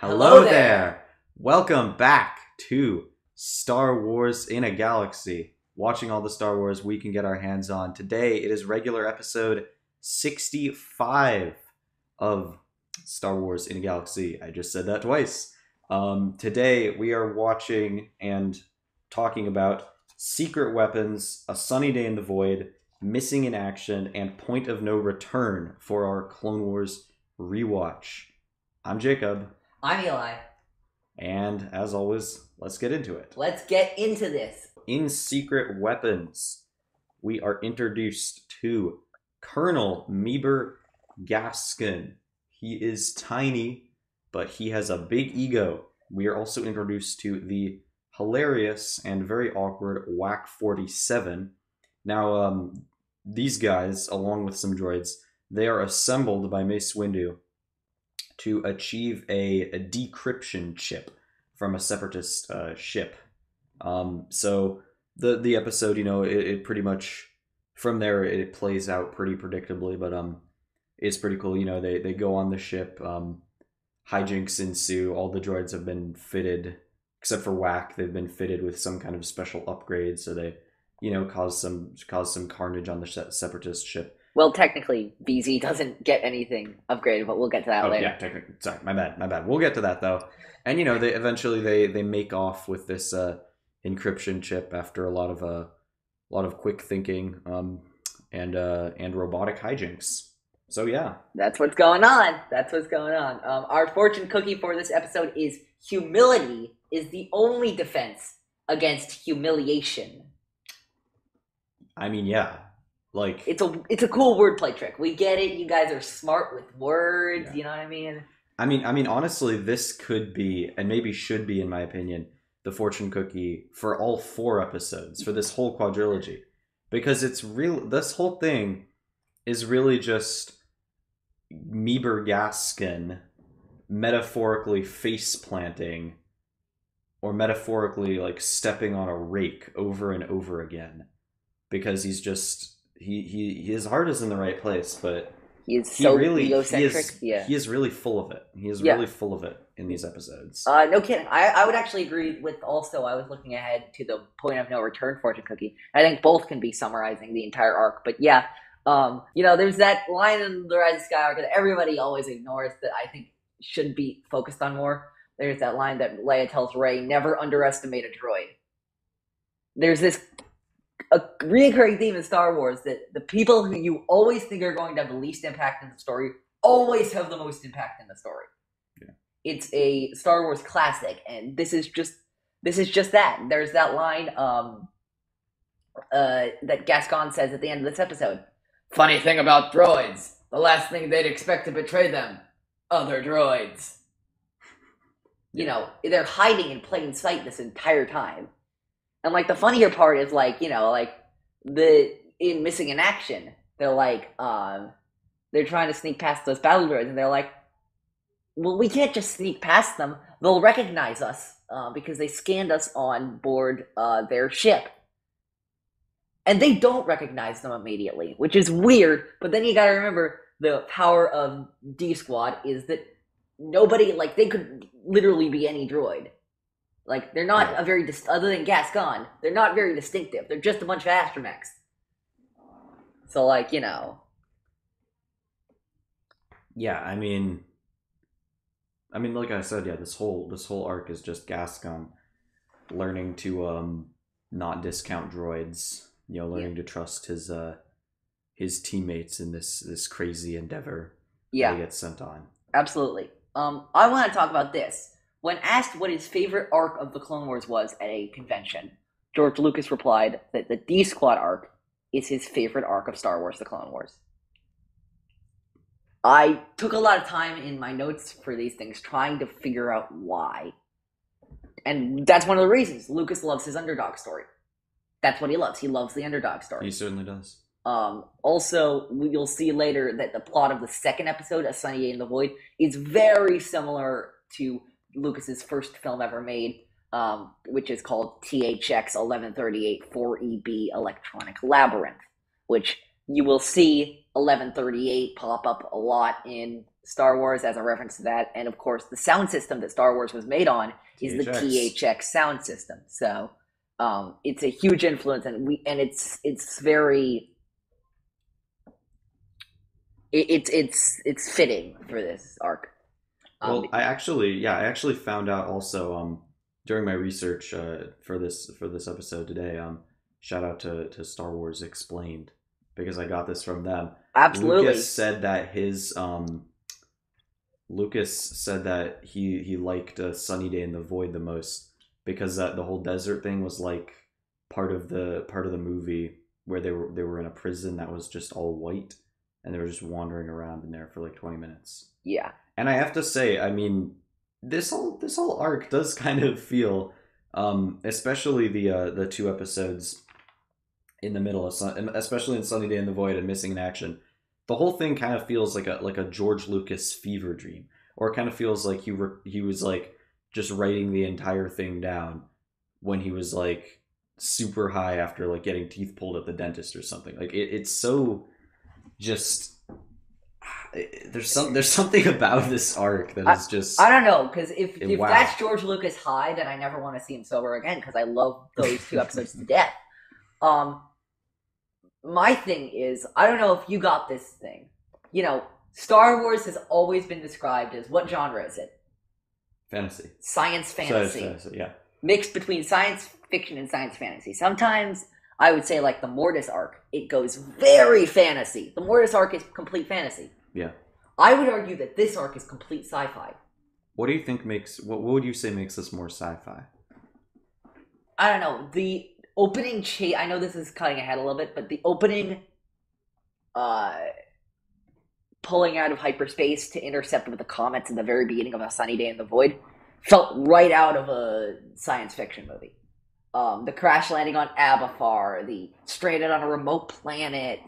Hello there! Welcome back to Star Wars in a Galaxy. Watching all the Star Wars we can get our hands on. Today it is regular episode 65 of Star Wars in a Galaxy. I just said that twice. Today we are watching and talking about Secret Weapons, A Sunny Day in the Void, Missing in Action, and Point of No Return for our Clone Wars rewatch. I'm Jacob. I'm Eli. And as always, let's get into it. Let's get into this. In Secret Weapons, we are introduced to Colonel Meebur Gascon. He is tiny, but he has a big ego. We are also introduced to the hilarious and very awkward WAC 47. Now, these guys, along with some droids, they are assembled by Mace Windu to achieve a decryption chip from a separatist ship. So the episode, it pretty much, from there, it plays out pretty predictably, but it's pretty cool. They go on the ship, hijinks ensue, all the droids have been fitted, except for WAC, they've been fitted with some kind of special upgrade, so they, cause some carnage on the separatist ship. Well, technically, BZ doesn't get anything upgraded, but we'll get to that later. Yeah, technically. Sorry, my bad. We'll get to that, though. And, they eventually they make off with this encryption chip after a lot of quick thinking and robotic hijinks. So, yeah. That's what's going on. Our fortune cookie for this episode is humility is the only defense against humiliation. I mean, yeah. Like, it's a cool wordplay trick. We get it. You guys are smart with words. Yeah. You know what I mean? I mean, honestly, this could be, and maybe should be, in my opinion, the fortune cookie for all 4 episodes, for this whole quadrilogy. Because it's real. This whole thing is really just Meebur Gascon metaphorically face planting, or metaphorically like stepping on a rake over and over again, because he's just. His heart is in the right place, but he is so egocentric. He is really full of it. He is really full of it in these episodes. No kidding. I would actually agree with. Also, I was looking ahead to the point of no return fortune cookie. I think both can be summarizing the entire arc. But yeah, there's that line in the Rise of Skywalker that everybody always ignores that I think should be focused on more. There's that line that Leia tells Rey, "Never underestimate a droid." There's this. A recurring theme in Star Wars that the people who you always think are going to have the least impact in the story always have the most impact in the story. Yeah. It's a Star Wars classic, and this is just that. There's that line that Gascon says at the end of this episode. Funny thing about droids, the last thing they'd expect to betray them, other droids. They're hiding in plain sight this entire time. And, the funnier part is, in Missing in Action, they're, they're trying to sneak past those battle droids, and they're like, well, we can't just sneak past them. They'll recognize us, because they scanned us on board their ship. And they don't recognize them immediately, which is weird, but then you gotta remember, the power of D-Squad is that nobody, they could literally be any droid. They're not a very, other than Gascon, they're not very distinctive. They're just a bunch of astromechs. So, Yeah, I mean, like I said, yeah, this whole arc is just Gascon learning to not discount droids, learning to trust his teammates in this crazy endeavor that he gets sent on. Absolutely. I want to talk about this. When asked what his favorite arc of the Clone Wars was at a convention, George Lucas replied that the D-Squad arc is his favorite arc of Star Wars: The Clone Wars. I took a lot of time in my notes for these things trying to figure out why. And that's one of the reasons. Lucas loves his underdog story. That's what he loves. He loves the underdog story. He certainly does. Also, you'll see later that the plot of the second episode, A Sunny Day in the Void, is very similar to Lucas's first film ever made, which is called THX 1138 4EB Electronic Labyrinth, which you will see 1138 pop up a lot in Star Wars as a reference to that, and of course, the sound system that Star Wars was made on is the THX sound system. So it's a huge influence, and it's very it's fitting for this arc. Well, I actually found out also during my research for this episode today. Shout out to Star Wars Explained, because I got this from them. Absolutely. Lucas said that he liked Sunny Day in the Void the most, because the whole desert thing was like part of the movie where they were in a prison that was just all white, and they were just wandering around in there for like 20 minutes. Yeah. And I have to say, I mean, this whole arc does kind of feel, especially the 2 episodes in the middle of especially in Sunny Day in the Void and Missing in Action, the whole thing kind of feels like a George Lucas fever dream, or it kind of feels like he was like just writing the entire thing down when he was like super high after like getting teeth pulled at the dentist or something. Like it's so just. There's something about this arc that is just... I don't know, because if that's George Lucas high, then I never want to see him sober again, because I love those 2 episodes to death. My thing is, I don't know if you got this thing. You know, Star Wars has always been described as, what genre is it? Fantasy. Science fantasy. Fantasy, yeah. Mixed between science fiction and science fantasy. Sometimes I would say, like the Mortis arc, it goes very fantasy. The Mortis arc is complete fantasy. Yeah. I would argue that this arc is complete sci-fi. What do you think what would you say makes this more sci-fi? I don't know. The opening chase, I know this is cutting ahead a little bit, but the opening pulling out of hyperspace to intercept with the comets in the very beginning of A Sunny Day in the Void felt right out of a science fiction movie. The crash landing on Abafar, the stranded on a remote planet,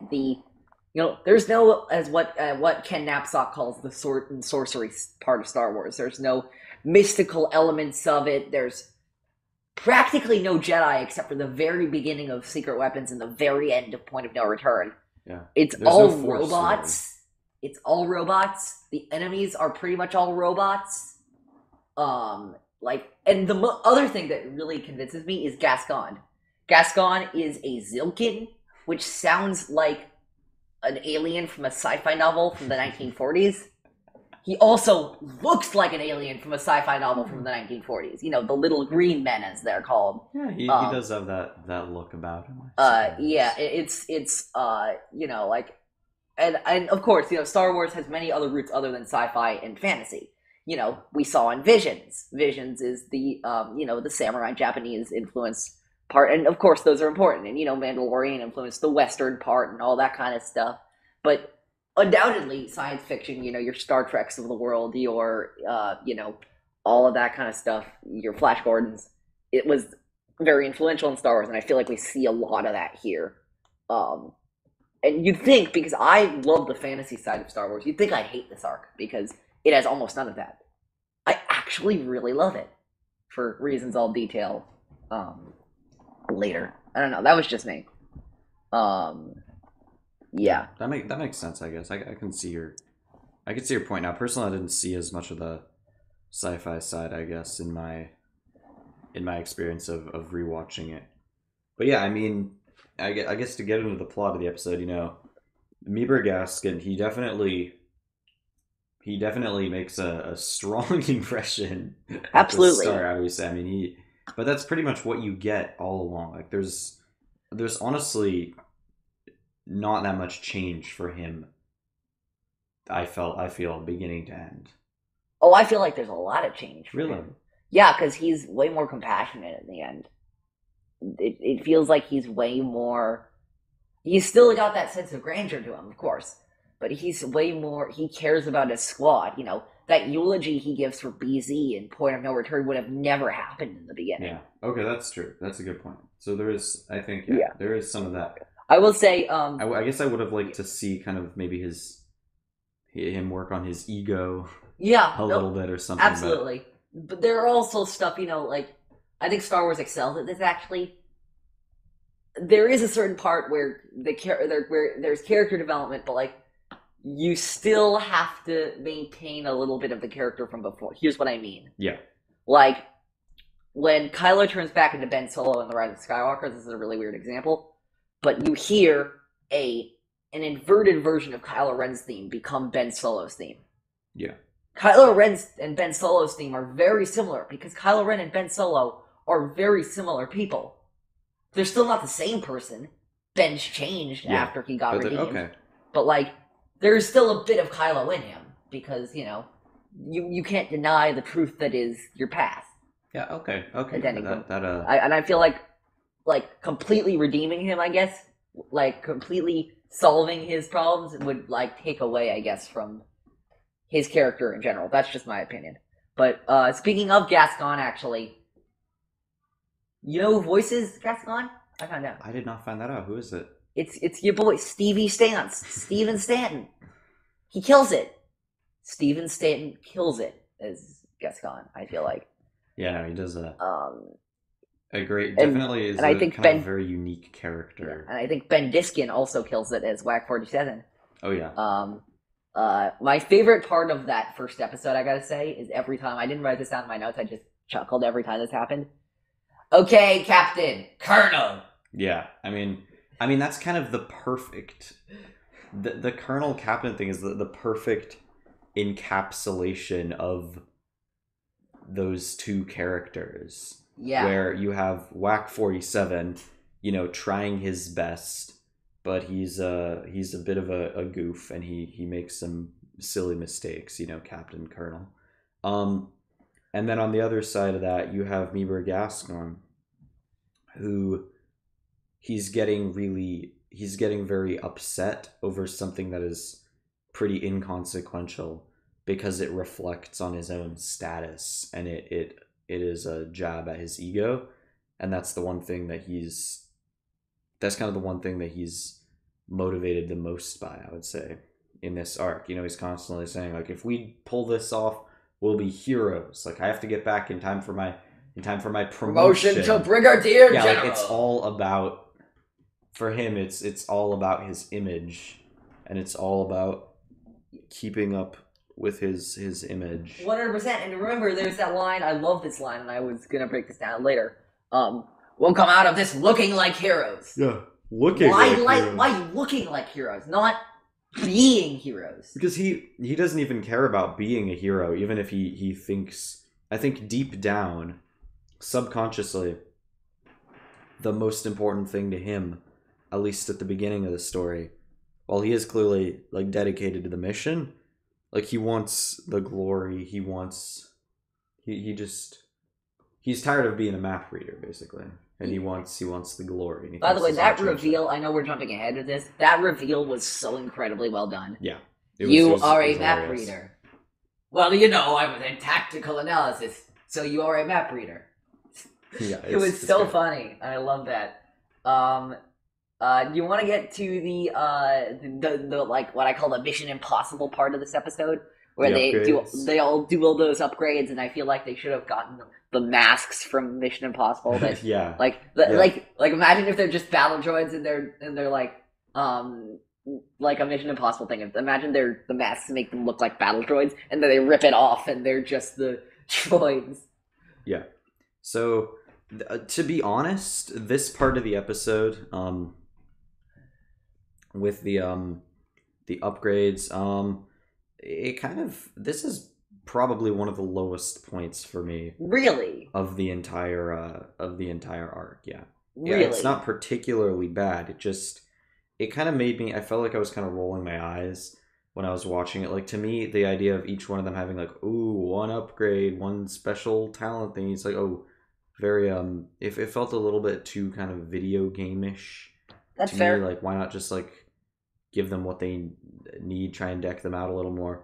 there's no, as what Ken Knapsack calls the sword and sorcery part of Star Wars. There's no mystical elements of it. There's practically no Jedi except for the very beginning of Secret Weapons and the very end of Point of No Return. Yeah, it's all robots. It's all robots. The enemies are pretty much all robots. And the other thing that really convinces me is Gascon. Gascon is a Zilkin, which sounds like an alien from a sci-fi novel from the 1940s. He also looks like an alien from a sci-fi novel from the 1940s. You know, the little green men, as they're called. Yeah, he does have that look about him. Yeah, it's and of course, Star Wars has many other roots other than sci-fi and fantasy. We saw in Visions. Visions is the the samurai Japanese influence part, and of course those are important, and Mandalorian influenced the Western part and all that kind of stuff. But undoubtedly science fiction, your Star Treks of the world, your all of that kind of stuff, your Flash Gordons, it was very influential in Star Wars, and I feel like we see a lot of that here. And you'd think, because I love the fantasy side of Star Wars, you'd think I'd hate this arc because it has almost none of that. I actually really love it, for reasons I'll detail later. I don't know. That was just me. Yeah. That makes sense. I guess I can see your point. Now, personally, I didn't see as much of the sci-fi side, I guess, in my experience of rewatching it. But yeah, I mean, I guess to get into the plot of the episode, Meebur Gascon, he definitely makes a strong impression. Absolutely. At the start, I would say. I mean, but that's pretty much what you get all along. Like, there's honestly not that much change for him. I feel beginning to end. Oh, I feel like there's a lot of change for really him. Yeah, because he's way more compassionate in the end. It feels like he's way more... He's still got that sense of grandeur to him, of course. But he's way more... He cares about his squad. That eulogy he gives for BZ in Point of No Return would have never happened in the beginning. Yeah. Okay, that's true. That's a good point. So there is, I think, there is some of that. I will say... I guess I would have liked to see kind of maybe him work on his ego a little bit or something. Absolutely. But there are also stuff, I think Star Wars excels at this, actually. There is a certain part where where there's character development, but you still have to maintain a little bit of the character from before. Here's what I mean. Yeah. Like, when Kylo turns back into Ben Solo in The Rise of Skywalker, this is a really weird example, but you hear an inverted version of Kylo Ren's theme become Ben Solo's theme. Yeah. Kylo Ren's and Ben Solo's theme are very similar, because Kylo Ren and Ben Solo are very similar people. They're still not the same person. Ben's changed after he got redeemed. Okay. But, like, there's still a bit of Kylo in him, because, you know, you can't deny the truth that is your past. Yeah, okay. And I feel like completely redeeming him, I guess, like completely solving his problems would like take away, I guess, from his character in general. That's just my opinion. But speaking of Gascon, actually, you know who voices Gascon? I found out. I did not find that out. Who is it? It's your boy Steven Stanton. He kills it. Steven Stanton kills it as Gascon, I feel like. Yeah, he does a great. And definitely is I think kind of a very unique character. Yeah, and I think Ben Diskin also kills it as Whack 47. Oh yeah. My favorite part of that first episode, I gotta say, is every time I didn't write this down in my notes. I just chuckled every time this happened. Okay, Captain, Colonel. Yeah, I mean that's kind of the perfect. The Colonel Captain thing is the perfect encapsulation of those two characters. Yeah. Where you have Whack 47, you know, trying his best, but he's a bit of a goof, and he makes some silly mistakes, you know, Captain Colonel. And then on the other side of that, you have Meebur Gascon, who he's getting very upset over something that is pretty inconsequential, because it reflects on his own status, and it is a jab at his ego, and that's the one thing that he's motivated the most by, I would say, in this arc. You know, he's constantly saying, like, if we pull this off, we'll be heroes. Like, I have to get back in time for my promotion to Brigadier General. Like, it's all about, for him, it's all about his image, and it's all about keeping up with his image. 100%. And remember, there's that line. I love this line, and I was gonna break this down later. We'll come out of this looking like heroes. Yeah, Why looking like heroes, not being heroes? Because he doesn't even care about being a hero, even if he thinks. I think deep down, subconsciously, the most important thing to him, at least at the beginning of the story, while he is clearly like dedicated to the mission. Like, he wants the glory, he's tired of being a map reader, basically. And he wants the glory. By the way, that reveal, I know we're jumping ahead of this, that reveal was so incredibly well done. Yeah. You are a map reader. Well, you know, I was in tactical analysis, so you are a map reader. Yeah, it was so funny. I love that. Do you want to get to the like what I call the Mission Impossible part of this episode, where they all do all those upgrades, and I feel like they should have gotten the masks from Mission Impossible. That yeah, like imagine if they're just battle droids and they're like a Mission Impossible thing. Imagine the masks make them look like battle droids, and then they rip it off, and they're just the droids. Yeah. So to be honest, this part of the episode, with the upgrades, it kind of, this is probably one of the lowest points for me. Really? Of the entire arc, yeah. Really? Yeah, it's not particularly bad. It kind of made me, I felt like I was kind of rolling my eyes when I was watching it. Like, to me, the idea of each one of them having like, ooh, one upgrade, one special talent thing, it's like, oh, very, it felt a little bit too kind of video game-ish. That's to fair. me. Like, why not just like give them what they need, try and deck them out a little more.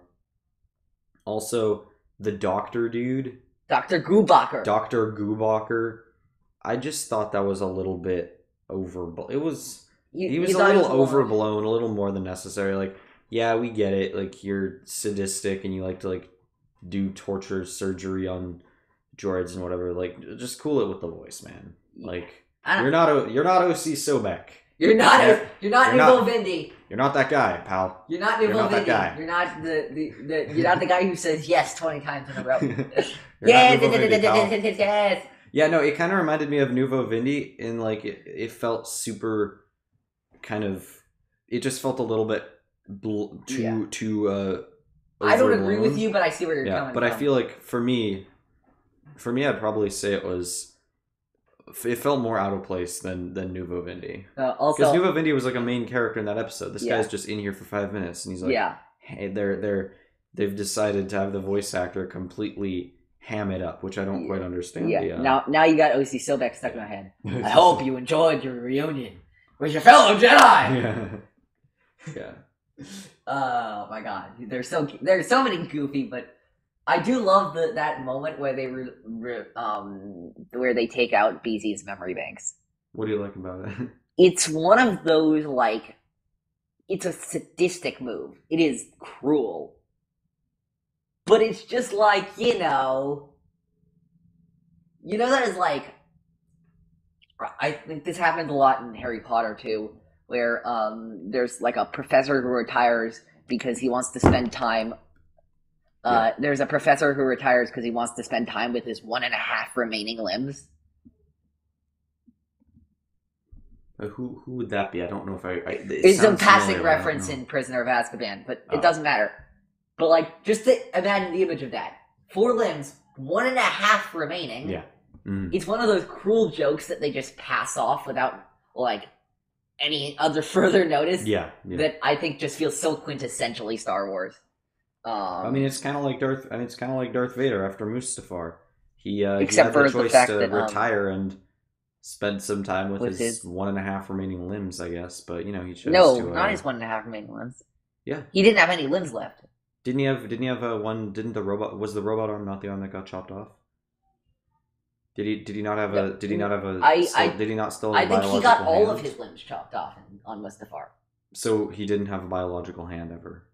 Also, the doctor dude, Dr. Goobacher, I just thought that was a little bit overblown. He was a little overblown, a little more than necessary. Like, yeah, we get it. Like, you're sadistic and you like to like do torture surgery on droids and whatever. Like, just cool it with the voice, man. Like, you're not O.C. Sobek. You're not You're Nouveau Vindy. You're not that guy, pal. You're not Nouveau not that Vindy. guy. You're not you're not the guy who says yes 20 times in a row. Yes. Yeah, no, it kind of reminded me of Nouveau Vindy in like it felt super kind of. It just felt a little bit too. I don't agree with you, but I see where you're coming from. But I feel like for me, I'd probably say it felt more out of place than Nouveau Vindy. Also, because Nouveau Vindy was like a main character in that episode. This guy's just in here for 5 minutes, and he's like, hey, they've decided to have the voice actor completely ham it up, which I don't quite understand. Yeah. Now you got OC Sobek stuck in my head. I hope you enjoyed your reunion with your fellow Jedi. Yeah. Oh my god, there's so many goofy, but I do love that moment where they where they take out BZ's memory banks. What do you like about it? It's one of those like, it's a sadistic move. It is cruel, but it's just like you know that is like. I think this happens a lot in Harry Potter too, where there's like a professor who retires because he wants to spend time. There's a professor who retires because he wants to spend time with his 1.5 remaining limbs. Who would that be? I don't know if it's a passing reference in Prisoner of Azkaban, but it doesn't matter. But like, just imagine the image of that: 4 limbs, 1.5 remaining. Yeah. It's one of those cruel jokes that they just pass off without like any other further notice. Yeah. That I think just feels so quintessentially Star Wars. I mean, it's kind of like Darth. I mean, it's kind of like Darth Vader after Mustafar. He had for the choice to retire and spend some time with his 1.5 remaining limbs, I guess. But you know, he chose to. No, not his 1.5 remaining limbs. Yeah, he didn't have any limbs left. Didn't he have one? Didn't the robot? Was the robot arm not the arm that got chopped off? Did he not have a? Did he not have a? Did he not still have a biological hand? I think he got all of his limbs chopped off on Mustafar. So he didn't have a biological hand ever.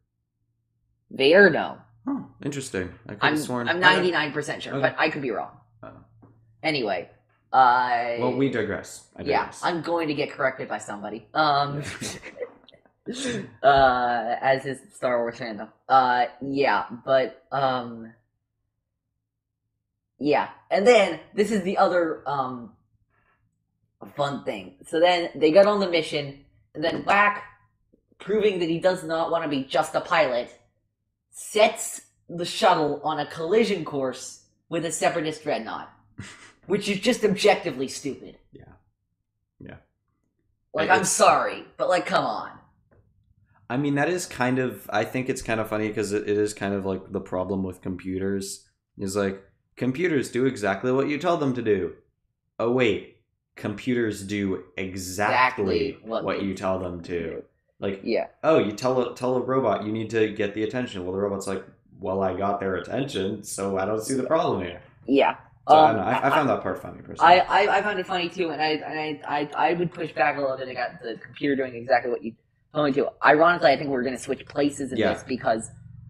Vader, no. Oh, interesting. I could have sworn. I'm 99% sure, but I could be wrong. Anyway, well, we digress. Yeah, I'm going to get corrected by somebody. As his Star Wars fandom. Yeah, and then this is the other fun thing. So then they get on the mission, and then Whack, proving that he does not want to be just a pilot, sets the shuttle on a collision course with a Separatist dreadnought, which is just objectively stupid. Yeah. Like, I'm sorry, but like, come on. I mean, that is kind of. I think it's kind of funny because it is kind of like the problem with computers. Is like computers do exactly what you tell them to do. Oh wait, computers do exactly what you tell them to. Like, oh, you tell a robot you need to get the attention. Well, the robot's like, well, I got their attention, so I don't see the problem here. Yeah. So I don't know. I found that part funny, personally. I found it funny too, and I would push back a little bit against the computer doing exactly what you told me to. Ironically, I think we're going to switch places in this because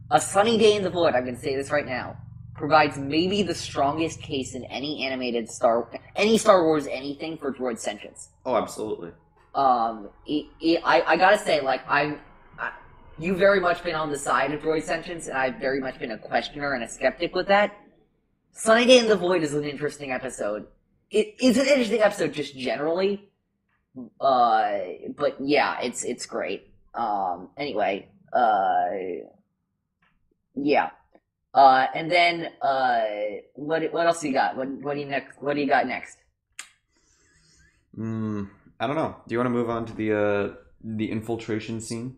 A Sunny Day in the Void, I'm going to say this right now, provides maybe the strongest case in any animated Star Wars anything for droid sentience. Oh, absolutely. I gotta say, like, you've very much been on the side of droid sentience, and I've very much been a questioner and a skeptic with that. Sunny Day in the Void is an interesting episode. It's an interesting episode just generally, but yeah, it's great. Anyway, yeah. And then what else you got? What do you got next? I don't know. Do you want to move on to the infiltration scene?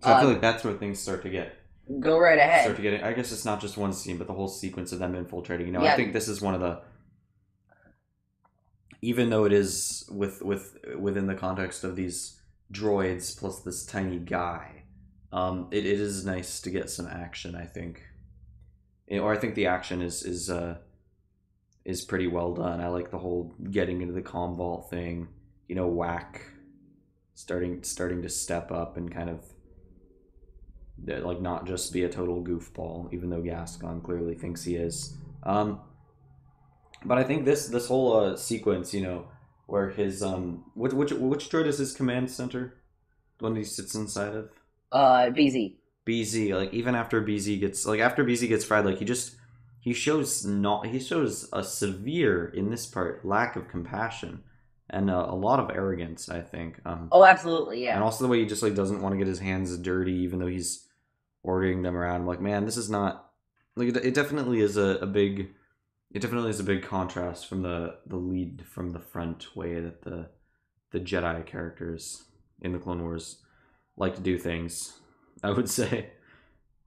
So I feel like that's where things start to get. Go right ahead. I guess it's not just one scene, but the whole sequence of them infiltrating. You know, I think this is one of the. Even though it is within the context of these droids plus this tiny guy, it is nice to get some action. I think, or I think the action is pretty well done. I like the whole getting into the comm vault thing. You know, Whack starting to step up and kind of like not just be a total goofball, even though Gascon clearly thinks he is. But I think this whole sequence, you know, where his which droid is his command center? The one he sits inside of? BZ. BZ. Like even after BZ gets fried, like he shows a severe in this part lack of compassion and a lot of arrogance. I think. Oh, absolutely, yeah. And also the way he just like doesn't want to get his hands dirty, even though he's ordering them around. I'm like, man, this is not like it definitely is a big. It definitely is a big contrast from the lead from the front way that the Jedi characters in the Clone Wars like to do things. I would say,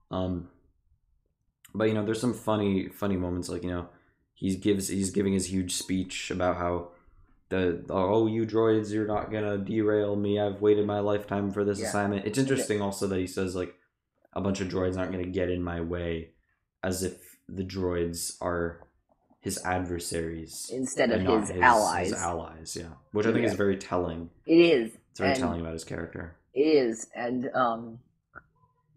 but there's some funny moments like he's giving his huge speech about how you droids, you're not gonna derail me. I've waited my lifetime for this assignment. It's interesting also that he says like a bunch of droids aren't gonna get in my way, as if the droids are his adversaries instead of his allies. His allies, yeah. Which I think is very telling. It is. It's very telling about his character. It is, and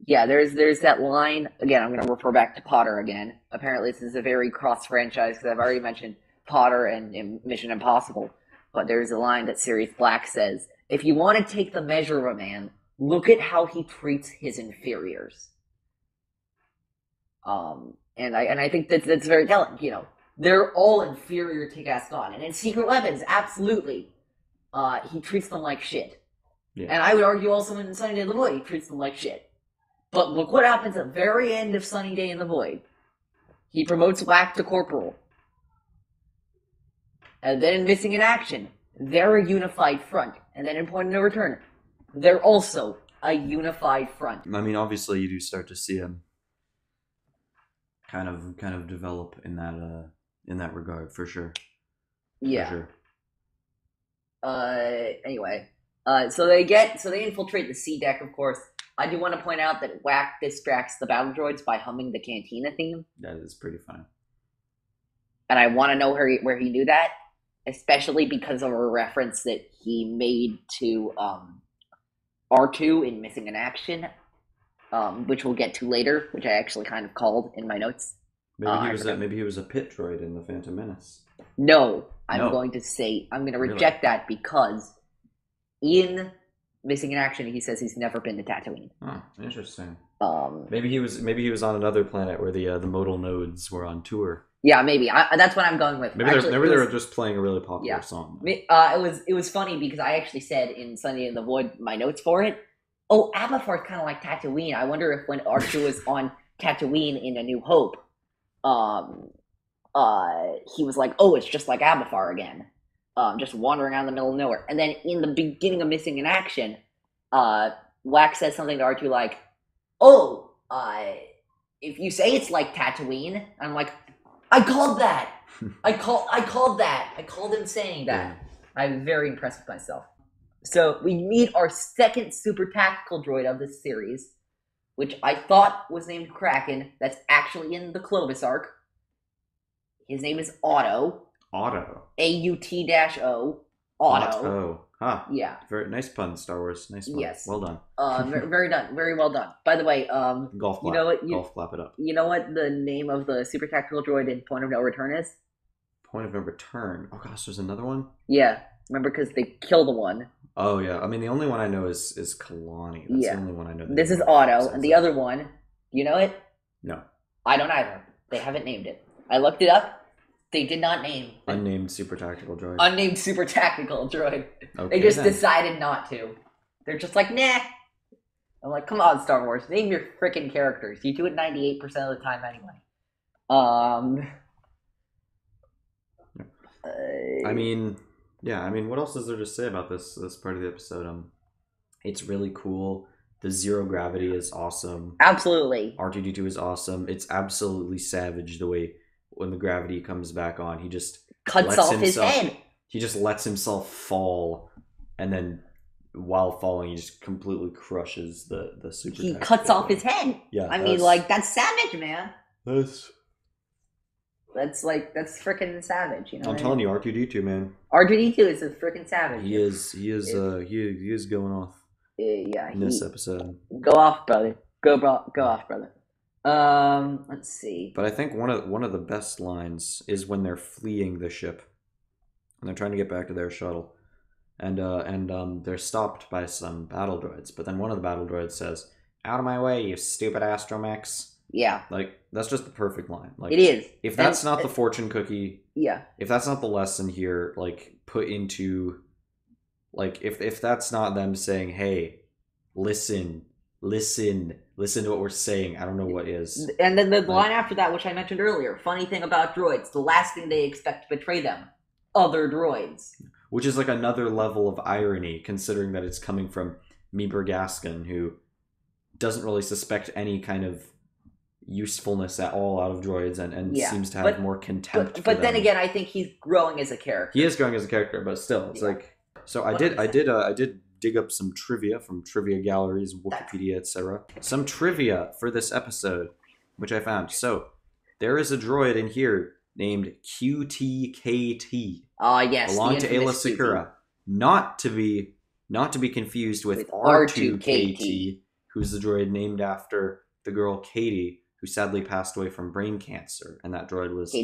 there's that line again. I'm going to refer back to Potter again. Apparently, this is a very cross franchise because I've already mentioned Potter and Mission Impossible. But there's a line that Sirius Black says, "If you want to take the measure of a man, look at how he treats his inferiors." And I think that's very telling. They're all inferior to Gascon, and in Secret Weapons, absolutely, he treats them like shit. Yeah. And I would argue also in Sunny Day in the Void, he treats them like shit. But look what happens at the very end of Sunny Day in the Void. He promotes Whack to Corporal. And then in Missing in Action, they're a unified front. And then in Point of No Return, they're also a unified front. I mean, obviously, you do start to see him kind of develop in that regard, for sure. Yeah. For sure. Anyway. So they infiltrate the C deck, of course. I do want to point out that Whack distracts the battle droids by humming the Cantina theme. That is pretty fun. And I want to know where he knew that, especially because of a reference that he made to R2 in Missing in Action, which we'll get to later, which I actually kind of called in my notes. Maybe he was a pit droid in the Phantom Menace. No, I'm going to reject that because in Missing in Action, he says he's never been to Tatooine. Oh, interesting. Maybe he was on another planet where the modal nodes were on tour. Yeah, maybe. That's what I'm going with. Maybe they were just playing a really popular song. It was funny because I actually said in Sunday in the Void my notes for it. Oh, Abafar's kind of like Tatooine. I wonder if when R2 was on Tatooine in A New Hope, he was like, "Oh, it's just like Abafar again." Just wandering around the middle of nowhere. And then in the beginning of Missing in Action, Wax says something to R2 like, "Oh, if you say it's like Tatooine," I'm like, "I called that. I called that. I called him saying that." I'm very impressed with myself. So we meet our second super tactical droid of this series, which I thought was named Kraken. That's actually in the Clovis arc. His name is Aut-O. Aut-O. A-U-T-O. Aut-O. Aut-O. Huh. Yeah. Very nice pun, Star Wars. Nice pun. Yes. Well done. Very done. Very well done. By the way, golf clap. You know what? Golf clap it up. You know what the name of the super tactical droid in Point of No Return is? Point of No Return. Oh gosh, there's another one? Yeah. Remember, because they kill the one. Oh yeah. I mean, the only one I know is Kalani. That's the only one I know. This is Aut-O, and the other one, you know it? No. I don't either. They haven't named it. I looked it up. They did not name. Unnamed super tactical droid. Unnamed super tactical droid. Okay, they just decided not to. They're just like, nah. I'm like, come on, Star Wars. Name your freaking characters. You do it 98% of the time anyway. I mean, what else is there to say about this part of the episode? It's really cool. The zero gravity is awesome. Absolutely. R2-D2 is awesome. It's absolutely savage the way when the gravity comes back on, he just cuts off his head. He just lets himself fall, and then while falling, he just completely crushes the super. He cuts off his head. Yeah, I mean, like that's savage, man. That's freaking savage. You know, I'm telling you, R2-D2, man. R2-D2 is a freaking savage. He is going off. Yeah, in this episode. Go off, brother. Go off, brother. Let's see. But I think one of the best lines is when they're fleeing the ship. and they're trying to get back to their shuttle, and they're stopped by some battle droids. But then one of the battle droids says, "Out of my way, you stupid astromechs!" Yeah, Like that's just the perfect line. Like it is. if that's not the fortune cookie, yeah, if that's not the lesson here, like put into, like if that's not them saying, "Hey, listen, listen to what we're saying," I don't know what is. And then the line after that, which I mentioned earlier, funny thing about droids, the last thing they expect to betray them, other droids. Which is like another level of irony, considering that it's coming from Meebur Gascon, who doesn't really suspect any kind of usefulness at all out of droids, and seems to have more contempt for but them. then again, I think he's growing as a character. He is growing as a character, but still, it's like... So I did dig up some trivia from Trivia Galleries, Wikipedia, etc. Some trivia for this episode, which I found. So, there is a droid in here named QTKT. Yes, belong to Ayla Secura. Not to be confused with R2KT, who's the droid named after the girl Katie, who sadly passed away from brain cancer, and that droid was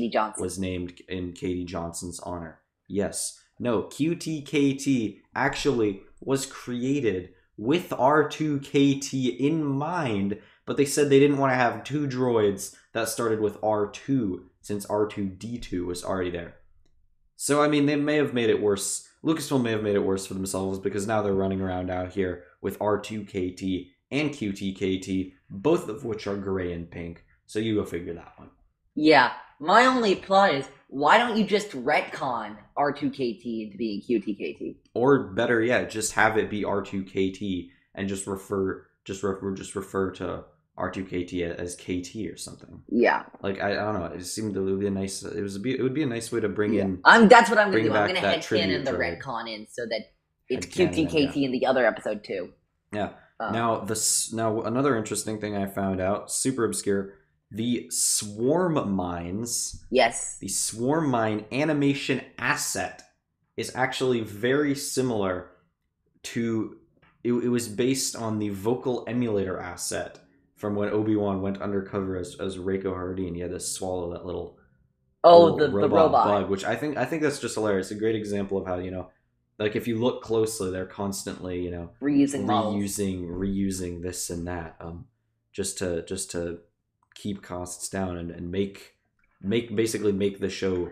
named in Katie Johnson's honor. Yes. No, QTKT actually was created with R2KT in mind, but they said they didn't want to have two droids that started with R2, since R2D2 was already there. So, I mean, they may have made it worse. Lucasfilm may have made it worse for themselves, because now they're running around out here with R2KT and QTKT, both of which are gray and pink. So you go figure that one. Yeah, my only plot is, why don't you just retcon R2KT into being QTKT? Or better yet, just have it be R2KT and just refer to R2KT as KT or something. Yeah. Like I don't know. It seemed it would be a nice. It would be a nice way to bring in. That's what I'm gonna do. I'm gonna headcanon the retcon in so that it's QTKT in the other episode too. Yeah. Now another interesting thing I found out, super obscure. The swarm mines. Yes. The swarm mine animation asset is actually very similar to... It was based on the vocal emulator asset from when Obi-Wan went undercover as Reiko Hardeen. He had to swallow that little the robot bug, which I think that's just hilarious. A great example of how, like if you look closely, they're constantly, reusing this and that, just to keep costs down and make the show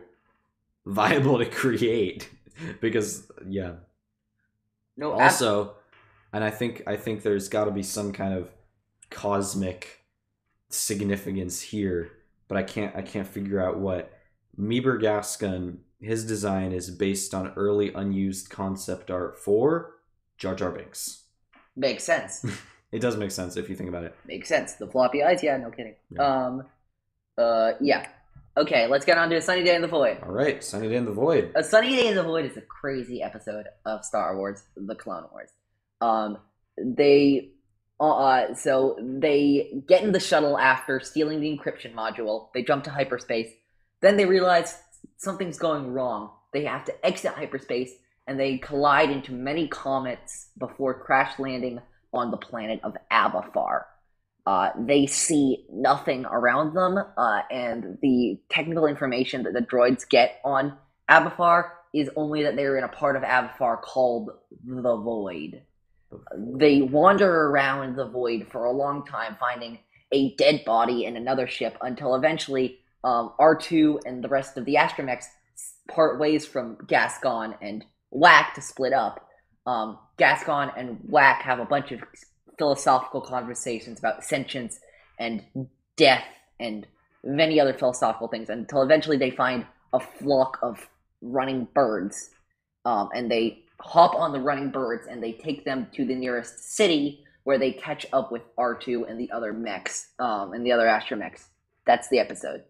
viable to create. Because and I think there's got to be some kind of cosmic significance here, but I can't figure out what. Meebur Gascon, his design is based on early unused concept art for Jar Jar Binks. Makes sense. It does make sense if you think about it. Makes sense. The floppy eyes, yeah, no kidding. Yeah. Okay, let's get on to A Sunny Day in the Void. All right, Sunny Day in the Void. A Sunny Day in the Void is a crazy episode of Star Wars: The Clone Wars. They get in the shuttle after stealing the encryption module. They jump to hyperspace. Then they realize something's going wrong. They have to exit hyperspace, and they collide into many comets before crash landing on the planet of Abafar. They see nothing around them, and the technical information that the droids get on Abafar is only that they're in a part of Abafar called the Void. They wander around the Void for a long time, finding a dead body in another ship, until eventually R2 and the rest of the astromechs part ways from Gascon and Whack to split up. Gascon and Whack have a bunch of philosophical conversations about sentience and death and many other philosophical things, until eventually they find a flock of running birds, and they hop on the running birds and they take them to the nearest city, where they catch up with R2 and the other mechs, and the other astromechs. That's the episode.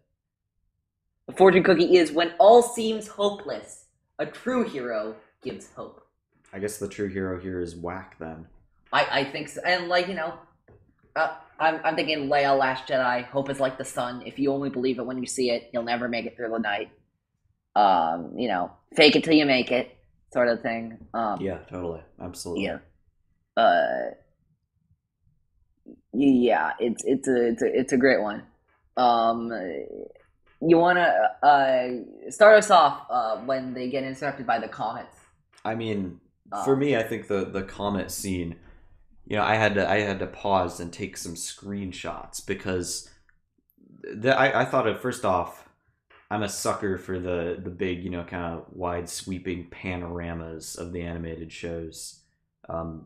The fortune cookie is, when all seems hopeless, a true hero gives hope. I guess the true hero here is Whack, then. I think so. And, I'm thinking Leia, Last Jedi, hope is like the sun. If you only believe it when you see it, you'll never make it through the night. Fake it till you make it, sort of thing. Yeah, totally. Absolutely. Yeah. Yeah, it's a great one. You want to start us off when they get intercepted by the comets. I mean, for me, I think the comet scene. I had to pause and take some screenshots because I thought of first off, I'm a sucker for the big, kind of wide sweeping panoramas of the animated shows,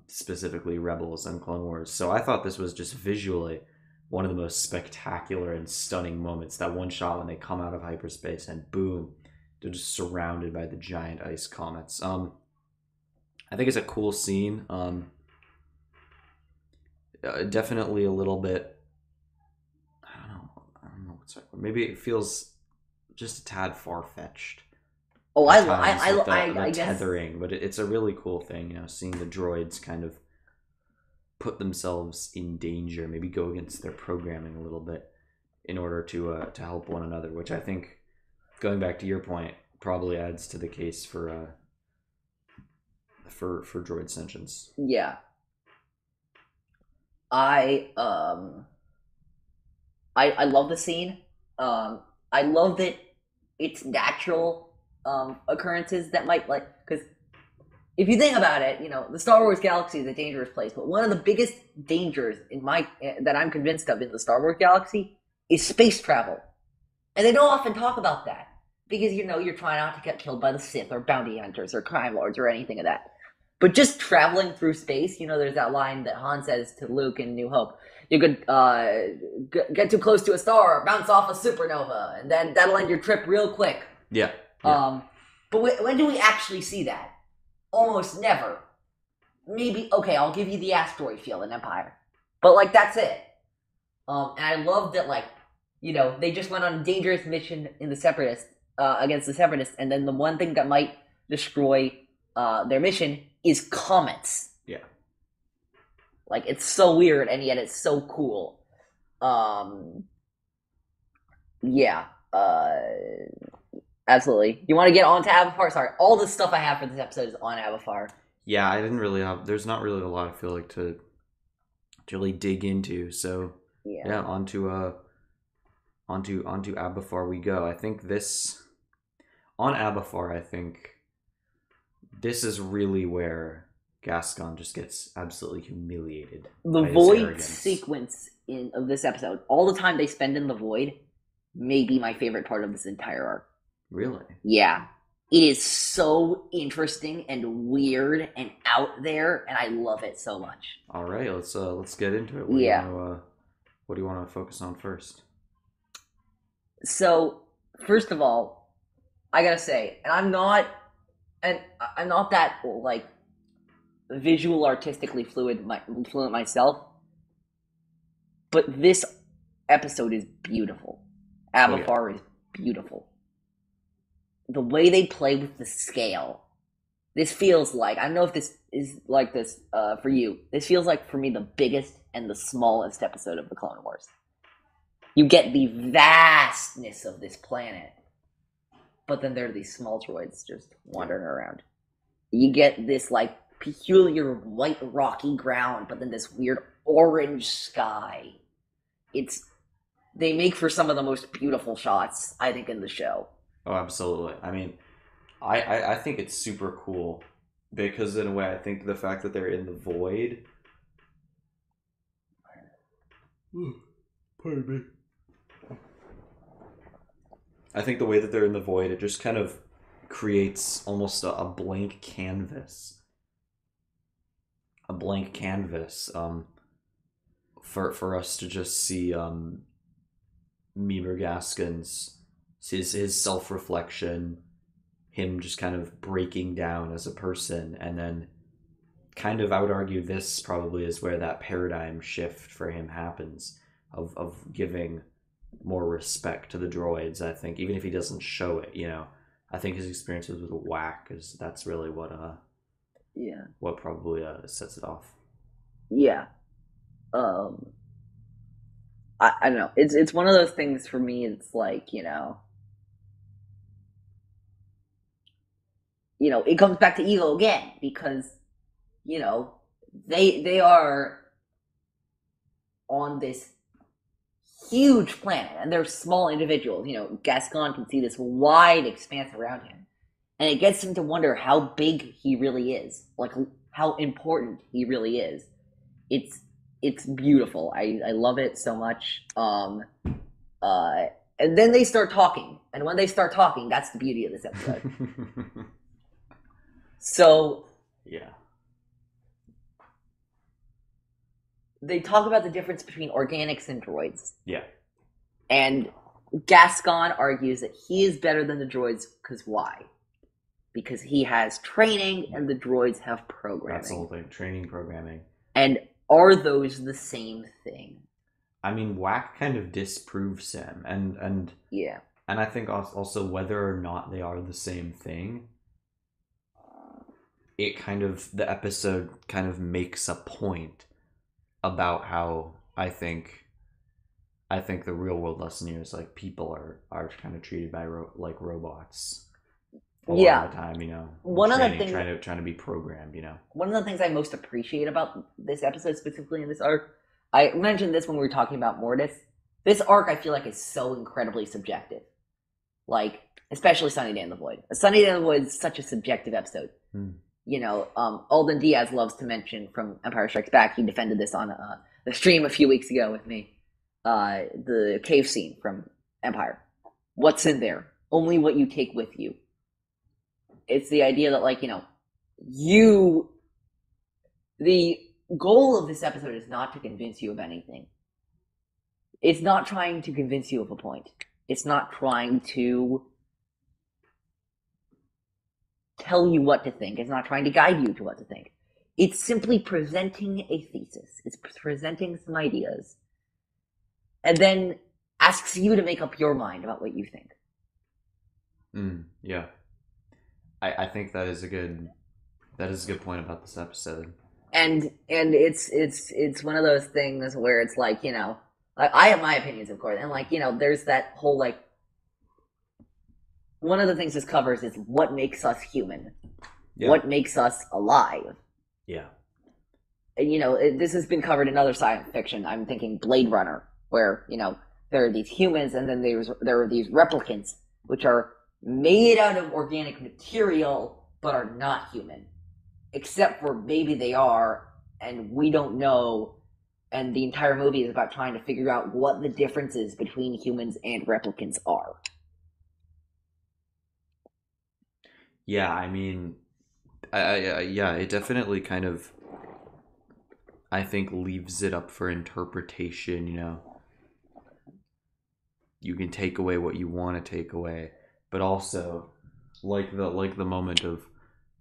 specifically Rebels and Clone Wars. So I thought this was just visually one of the most spectacular and stunning moments. That one shot when they come out of hyperspace and boom, they're just surrounded by the giant ice comets. I think it's a cool scene. Definitely a little bit. I don't know what's right. Maybe it feels just a tad far fetched. Oh, The guess. tethering, but it's a really cool thing. Seeing the droids kind of put themselves in danger, maybe go against their programming a little bit in order to help one another, which I think, going back to your point, probably adds to the case for droid sentience. Yeah. I love the scene. I love that it's natural occurrences that might because if you think about it, the Star Wars galaxy is a dangerous place, but one of the biggest dangers that I'm convinced of in the Star Wars galaxy is space travel, and they don't often talk about that because you're trying not to get killed by the Sith or bounty hunters or crime lords or anything of that. But just traveling through space, there's that line that Han says to Luke in New Hope. You could get too close to a star, bounce off a supernova, and then that'll end your trip real quick. Yeah. But when do we actually see that? Almost never. Maybe, okay, I'll give you the asteroid field in Empire. But, that's it. And I love that, they just went on a dangerous mission in the Separatists, against the Separatists, and then the one thing that might destroy their mission is comets. Yeah. It's so weird, and yet it's so cool. Yeah. Absolutely. You want to get on to Abafar? Sorry, all the stuff I have for this episode is on Abafar. Yeah, I didn't really have. There's not really a lot I feel like to really dig into. So yeah, onto Abafar we go. I think on Abafar, I think this is really where Gascon just gets absolutely humiliated. The void sequence of this episode, all the time they spend in the void, may be my favorite part of this entire arc. Really? Yeah. It is so interesting and weird and out there, and I love it so much. All right, let's get into it. What do you want to focus on first? So, first of all, I gotta say, and I'm not that visual artistically fluent myself, but this episode is beautiful. Abafar is beautiful. The way they play with the scale, this feels like, I don't know if this is like this for you, this feels like for me the biggest and the smallest episode of the Clone Wars. You get the vastness of this planet, but then there are these small droids just wandering around. You get this peculiar white rocky ground, but then this weird orange sky. They make for some of the most beautiful shots, I think, in the show. Oh, absolutely. I mean, I think it's super cool because in a way I think the fact that they're in the void. Pardon me. I think the way that they're in the void, it just kind of creates almost a blank canvas. A blank canvas for us to just see Meebur Gascon's his self-reflection, him just kind of breaking down as a person, and then kind of, I would argue, this probably is where that paradigm shift for him happens of giving more respect to the droids. I think even if he doesn't show it, I think his experiences with Whack is that's really what probably sets it off. Yeah. I don't know. It's one of those things for me. It's it comes back to ego again because, they are on this huge planet, and they're small individuals. You know, Gascon can see this wide expanse around him, and it gets him to wonder how big he really is, like how important he really is. It's beautiful. I love it so much. And then they start talking, and when they start talking, that's the beauty of this episode. So yeah, they talk about the difference between organics and droids. Yeah. And Gascon argues that he is better than the droids because why? Because he has training and the droids have programming. That's the whole thing. Training, programming. And are those the same thing? I mean, Whack kind of disproves him, and yeah, and I think also whether or not they are the same thing, it kind of, the episode kind of makes a point about how I think the real world lesson here is like people are kind of treated by like robots. A lot of the time, you know. One of the things trying to be programmed, you know. One of the things I most appreciate about this episode, specifically in this arc, I mentioned this when we were talking about Mortis. This arc, I feel like, is so incredibly subjective. Like, especially Sunny Day in the Void. Sunny Day in the Void is such a subjective episode. You know, Alden Diaz loves to mention from Empire Strikes Back, he defended this on the stream a few weeks ago with me, the cave scene from Empire. What's in there? Only what you take with you. It's the idea that, like, you know, the goal of this episode is not to convince you of anything. It's not trying to convince you of a point. It's not trying to tell you what to think. It's not trying to guide you to what to think. It's simply presenting a thesis. It's presenting some ideas. And then asks you to make up your mind about what you think. Yeah. I think that is a good point about this episode. And it's one of those things where it's like, you know, I have my opinions, of course, and like, you know, there's that whole like, one of the things this covers is what makes us human, what makes us alive. Yeah. And you know, this has been covered in other science fiction. I'm thinking Blade Runner, where, you know, there are these humans and then there are these replicants, which are made out of organic material, but are not human. Except for maybe they are, and we don't know, and the entire movie is about trying to figure out what the differences between humans and replicants are. Yeah, I mean, yeah, it definitely kind of, I think, leaves it up for interpretation, you know. You can take away what you want to take away, but also, like the moment of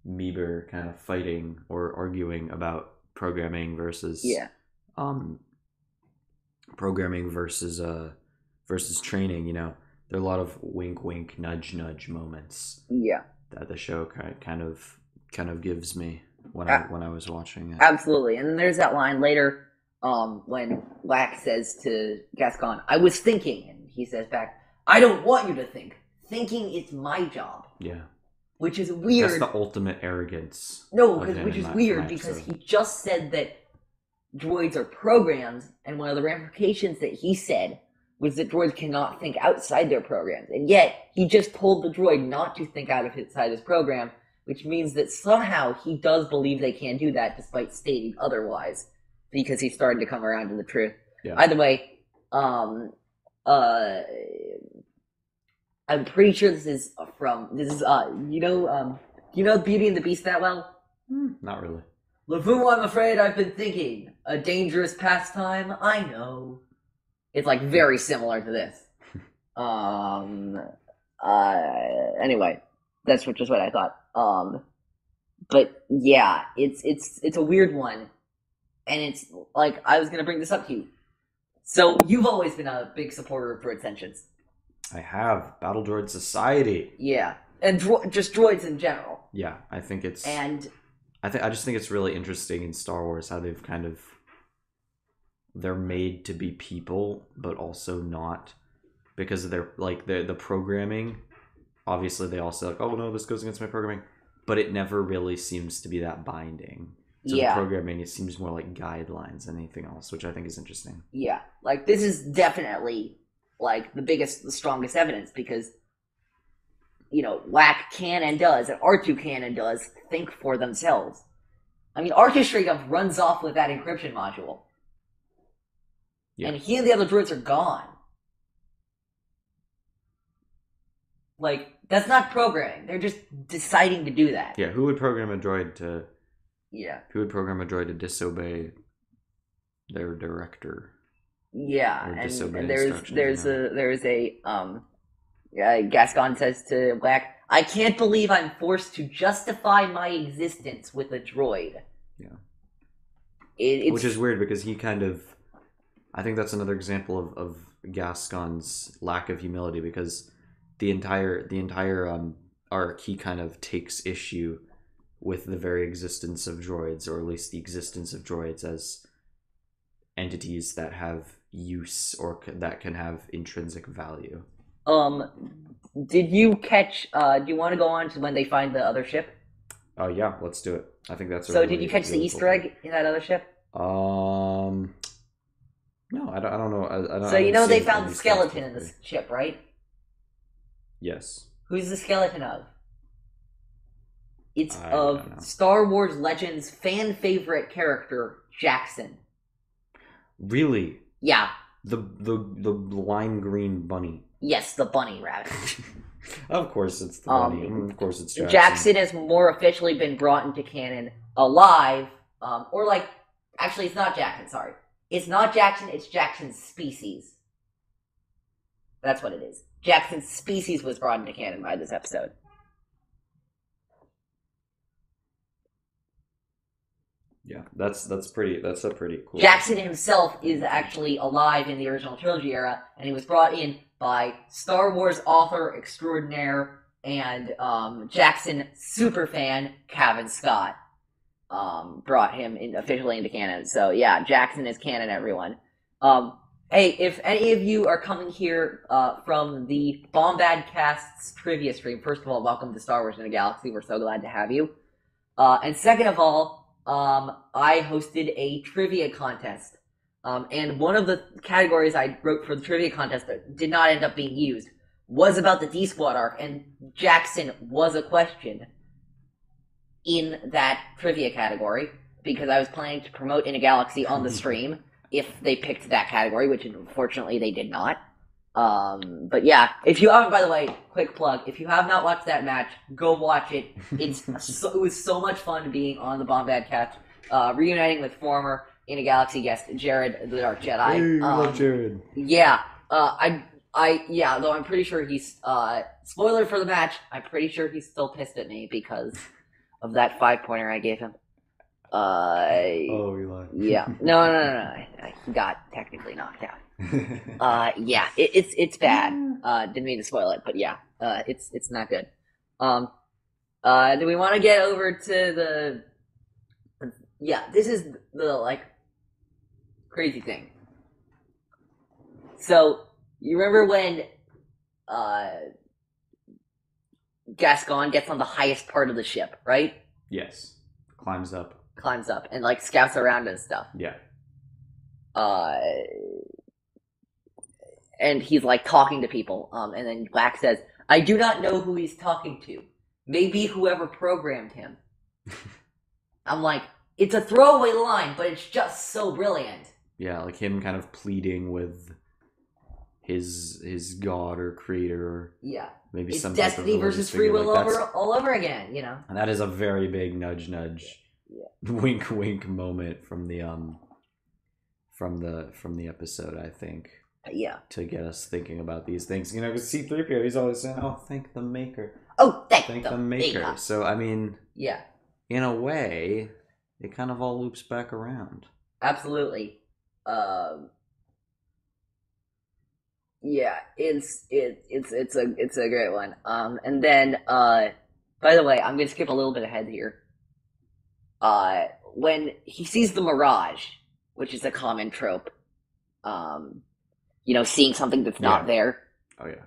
Meebur kind of fighting or arguing about programming versus versus training, you know, there are a lot of wink wink nudge nudge moments that the show kind of gives me when I was watching it. Absolutely. And then there's that line later when Wax says to Gascon, I was thinking, and he says back, I don't want you to think. Thinking is my job. Yeah. Which is weird. That's the ultimate arrogance. No, which is weird because he just said that droids are programs, and one of the ramifications that he said was that droids cannot think outside their programs. And yet, he just told the droid not to think outside his program, which means that somehow he does believe they can do that despite stating otherwise, because he's starting to come around to the truth. Yeah. By the way, I'm pretty sure this is you know Beauty and the Beast that well? Not really. LeFou, I'm afraid I've been thinking. A dangerous pastime, I know. It's like very similar to this. Anyway, that's just what I thought. But yeah, it's a weird one. And it's like, I was gonna bring this up to you. So you've always been a big supporter of droid sentience. I have. Battle Droid Society. Yeah. And just droids in general. Yeah, I think it's... And... I just think it's really interesting in Star Wars how they've kind of... They're made to be people, but also not. Because of the programming. Obviously, they all say, like, oh no, this goes against my programming. But it never really seems to be that binding. So the Yeah, programming, it seems more like guidelines than anything else, which I think is interesting. yeah. Like this is definitely like the strongest evidence because Lack can and does, and R2 can and does think for themselves. I mean, R2 straight up runs off with that encryption module, Yeah. and he and the other droids are gone. Like that's not programming; they're just deciding to do that. Yeah, who would program a droid to? Yeah. Who would program a droid to disobey their director? Yeah, Or and disobey there's a Gascon says to Black, I can't believe I'm forced to justify my existence with a droid. Yeah. Which is weird because he kind of, I think that's another example of Gascon's lack of humility, because the entire arc, he kind of takes issue with the very existence of droids, or at least the existence of droids as entities that have use or that can have intrinsic value. Did you catch? Do you want to go on to when they find the other ship? Oh yeah, let's do it. I think that's so. Did you catch the Easter egg in that other ship? No, I don't know. I don't. So they found the skeleton in the ship, right? Yes. Who's the skeleton of? It's of Star Wars Legends fan favorite character Jaxxon. Really? Yeah. The lime green bunny. Yes, the bunny rabbit. Of course it's the bunny. Of course it's Jaxxon. Jaxxon has more officially been brought into canon alive, actually it's not Jaxxon, sorry. It's not Jaxxon, it's Jaxxon's species. That's what it is. Jaxxon's species was brought into canon by this episode. Yeah, that's a pretty cool. Jaxxon himself is actually alive in the original trilogy era, and he was brought in by Star Wars author extraordinaire and Jaxxon superfan Cavan Scott. Brought him officially into canon. So yeah, Jaxxon is canon, everyone. Hey, if any of you are coming here from the Bombad Cast's trivia stream, first of all, welcome to Star Wars in a Galaxy. We're so glad to have you. And second of all, I hosted a trivia contest. And one of the categories I wrote for the trivia contest that did not end up being used was about the D-Squad arc, and Jaxxon was a question in that trivia category, because I was planning to promote In a Galaxy on the stream if they picked that category, which unfortunately they did not. But yeah, if you haven't, by the way, quick plug, if you have not watched that match, go watch it. It was so much fun being on the Bombad Cast, reuniting with former In a Galaxy guest Jared the Dark Jedi. Hey, love Jared. Yeah, though I'm pretty sure he's spoiler for the match, I'm pretty sure he's still pissed at me because of that 5-pointer I gave him. Oh, Eli. Yeah. No. He got technically knocked out. Yeah, it's bad. Didn't mean to spoil it, but yeah, it's not good. Do we want to get over to the? Yeah, this is the crazy thing. So you remember when Gascon gets on the highest part of the ship, right? Yes. Climbs up and scouts around and stuff. Yeah. And he's talking to people. And then Black says, I do not know who he's talking to. Maybe whoever programmed him. I'm like, it's a throwaway line, but it's just so brilliant. Yeah, him kind of pleading with his god or creator, or yeah, maybe it's some destiny versus free will all over again, And that is a very big nudge, wink, wink moment from the episode, I think. Yeah, to get us thinking about these things, because C-3PO, he's always saying, "Oh, thank the Maker." Oh, thank the Maker. So I mean, yeah, in a way, it kind of all loops back around. Absolutely. Yeah, it's a great one. And then by the way, I'm gonna skip a little bit ahead here. When he sees the Mirage, which is a common trope, seeing something that's not there. Oh yeah.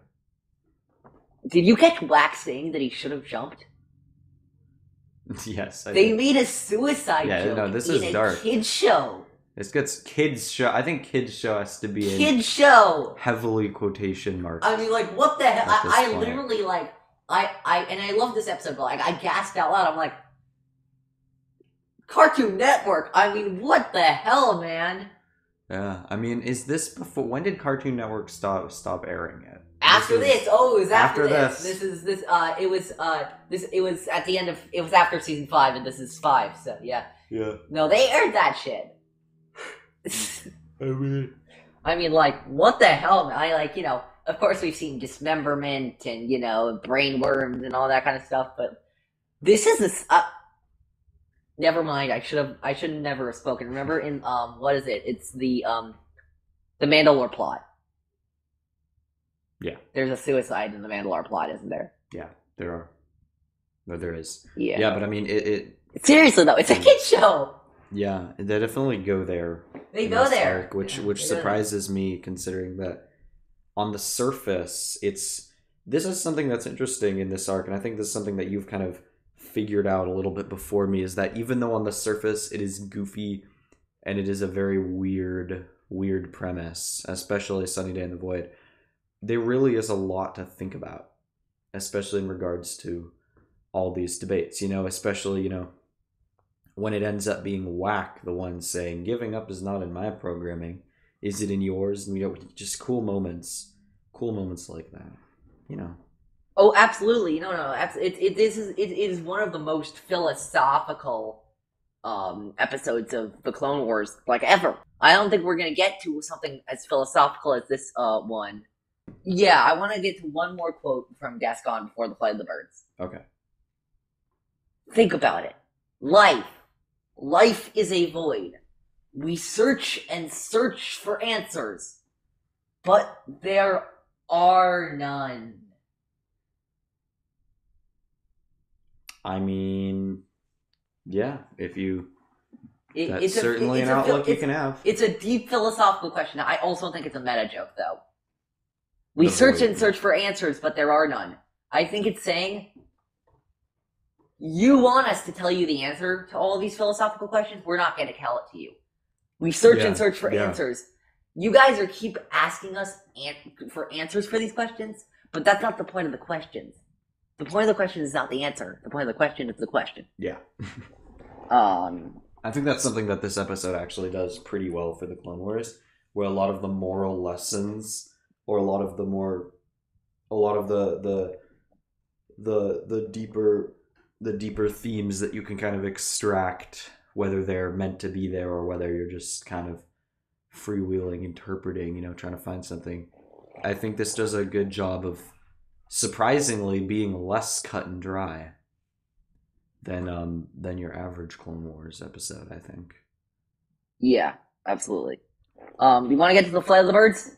Did you catch Black saying that he should have jumped? Yes, I They did. made a suicide Yeah, joke no, this in is a dark. kid's show. This gets kids show. I think kids show has to be in Kid's show! heavily quotation marks. I mean, like, what the hell? At this I point. literally, like, and I love this episode, but, like, I gasped out loud. I'm like, Cartoon Network! I mean, what the hell, man? Yeah, I mean, is this before? When did Cartoon Network stop airing it? After this, oh, it was after this. this. It was at the end of, it was after season 5, and this is 5, so yeah. Yeah. No, they aired that shit. I mean, like, what the hell, man? Of course we've seen dismemberment and, brain worms and all that kind of stuff, but this is this, never mind, I should have never have spoken. Remember in, what is it? It's the Mandalore plot. Yeah. There's a suicide in the Mandalore plot, isn't there? Yeah, there are. No, there is. Yeah. Yeah, but I mean, it Seriously though, it's a kid show. yeah, they definitely go there. They in go this there, arc, which they go surprises me, considering that on the surface, this is something that's interesting in this arc, and I think this is something that you've kind of figured out a little bit before me, is that even though on the surface it is goofy and it is a very weird premise, especially Sunny Day in the Void, there really is a lot to think about, especially in regards to all these debates, especially, when it ends up being Whack, the one saying, giving up is not in my programming, is it in yours? And, just cool moments like that, Oh, absolutely. No. It is one of the most philosophical episodes of the Clone Wars, like, ever. I don't think we're gonna get to something as philosophical as this one. Yeah, I want to get to one more quote from Gascon before the Flight of the Birds. Okay. Think about it. Life is a void. We search and search for answers, but there are none. I mean, yeah, if you... That's It's certainly an outlook you can have. It's a deep philosophical question. I also think it's a meta joke, though. We The search void. and search for answers, but there are none. I think it's saying, you want us to tell you the answer to all of these philosophical questions, we're not going to tell it to you. We search and search for answers. You guys keep asking us for answers for these questions, but that's not the point of the questions. The point of the question is not the answer. The point of the question is the question. Yeah. I think that's something that this episode actually does pretty well for the Clone Wars, where a lot of the moral lessons, or a lot of the deeper themes that you can kind of extract, whether they're meant to be there or whether you're just kind of freewheeling, interpreting, trying to find something. I think this does a good job of surprisingly being less cut and dry than your average Clone Wars episode, I think. Yeah, absolutely. You want to get to the Flight of the Birds?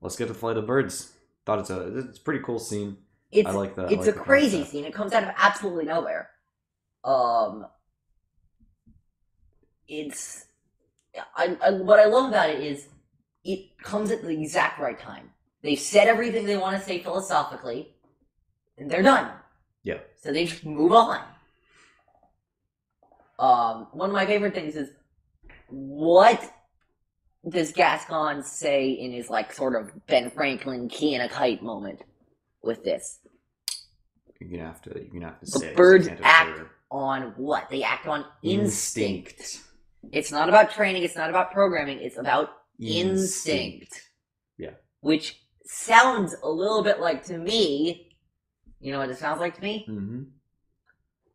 Let's get to Flight of the Birds. Thought it's a pretty cool scene. I like that. It's a crazy scene. It comes out of absolutely nowhere. It's what I love about it is it comes at the exact right time. They've said everything they want to say philosophically, and they're done. Yeah. So they just move on. One of my favorite things is, what does Gascon say in his, like, sort of Ben Franklin key in a kite moment with this? You're gonna have to The say birds it. act on what? They act on instinct. It's not about training, it's not about programming, it's about instinct. Yeah. Which sounds a little bit like, to me, you know what it sounds like to me? Mm-hmm.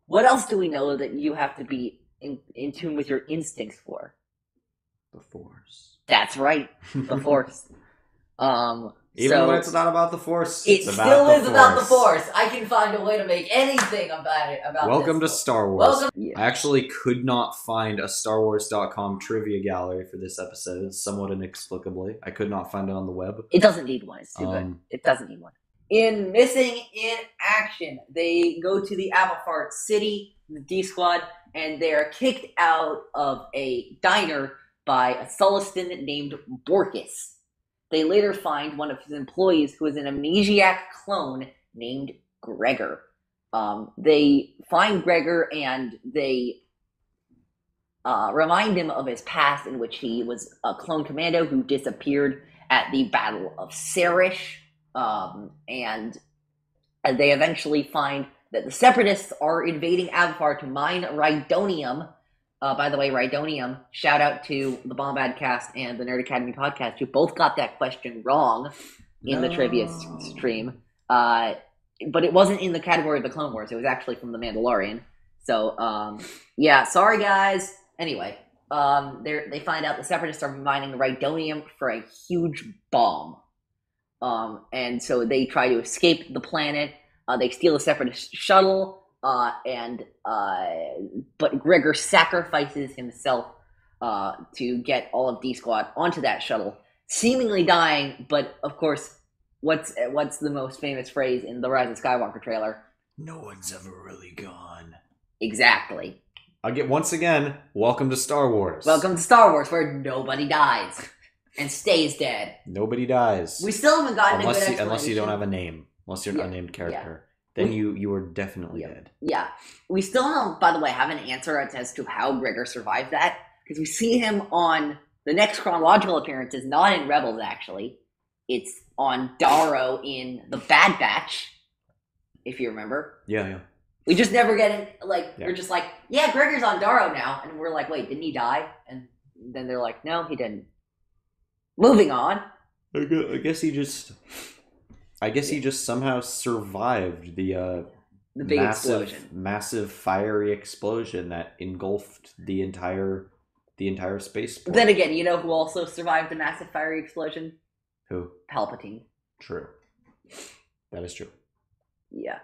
What else do we know that you have to be in tune with your instincts for? The Force. That's right, the Force. Even when it's not about the Force, it it's still is about the Force. I can find a way to make anything about it. Welcome this. to Star Wars. Yeah. I actually could not find a StarWars.com trivia gallery for this episode, somewhat inexplicably. I could not find it on the web. It doesn't need one. It's too good. It doesn't need one. In Missing in Action, they go to the Abafar city, the D Squad, and they are kicked out of a diner by a Sullustan named Borkus. They later find one of his employees who is an amnesiac clone named Gregor. They find Gregor and they remind him of his past, in which he was a clone commando who disappeared at the Battle of Serish, and they eventually find that the Separatists are invading Abafar to mine Rhydonium. By the way, Rhydonium, shout out to the Bombad cast and the Nerd Academy podcast, who both got that question wrong in the trivia stream. But it wasn't in the category of the Clone Wars. It was actually from The Mandalorian. So, yeah, sorry, guys. Anyway, they find out the Separatists are mining Rhydonium for a huge bomb. And so they try to escape the planet. They steal the Separatist shuttle, but Gregor sacrifices himself to get all of D-Squad onto that shuttle, seemingly dying, but of course, what's the most famous phrase in the Rise of Skywalker trailer? No one's ever really gone. Exactly. Once again, welcome to Star Wars. Welcome to Star Wars, where nobody dies and stays dead. Nobody dies. We still haven't gotten a good explanation. Unless you don't have a name. Unless you're an unnamed character. Then you are definitely dead. Yeah. We still don't, by the way, have an answer as to how Gregor survived that. Because we see him on the next chronological appearance is not in Rebels, actually. It's on Darrow in the Bad Batch, if you remember. Yeah. We just never get in, we're just like, yeah, Gregor's on Darrow now. And we're like, wait, didn't he die? And then they're like, no, he didn't. Moving on. I guess he just somehow survived the big explosion. Massive fiery explosion that engulfed the entire spaceport. Then again, you know who also survived the massive fiery explosion? Who? Palpatine. True. That is true. Yeah.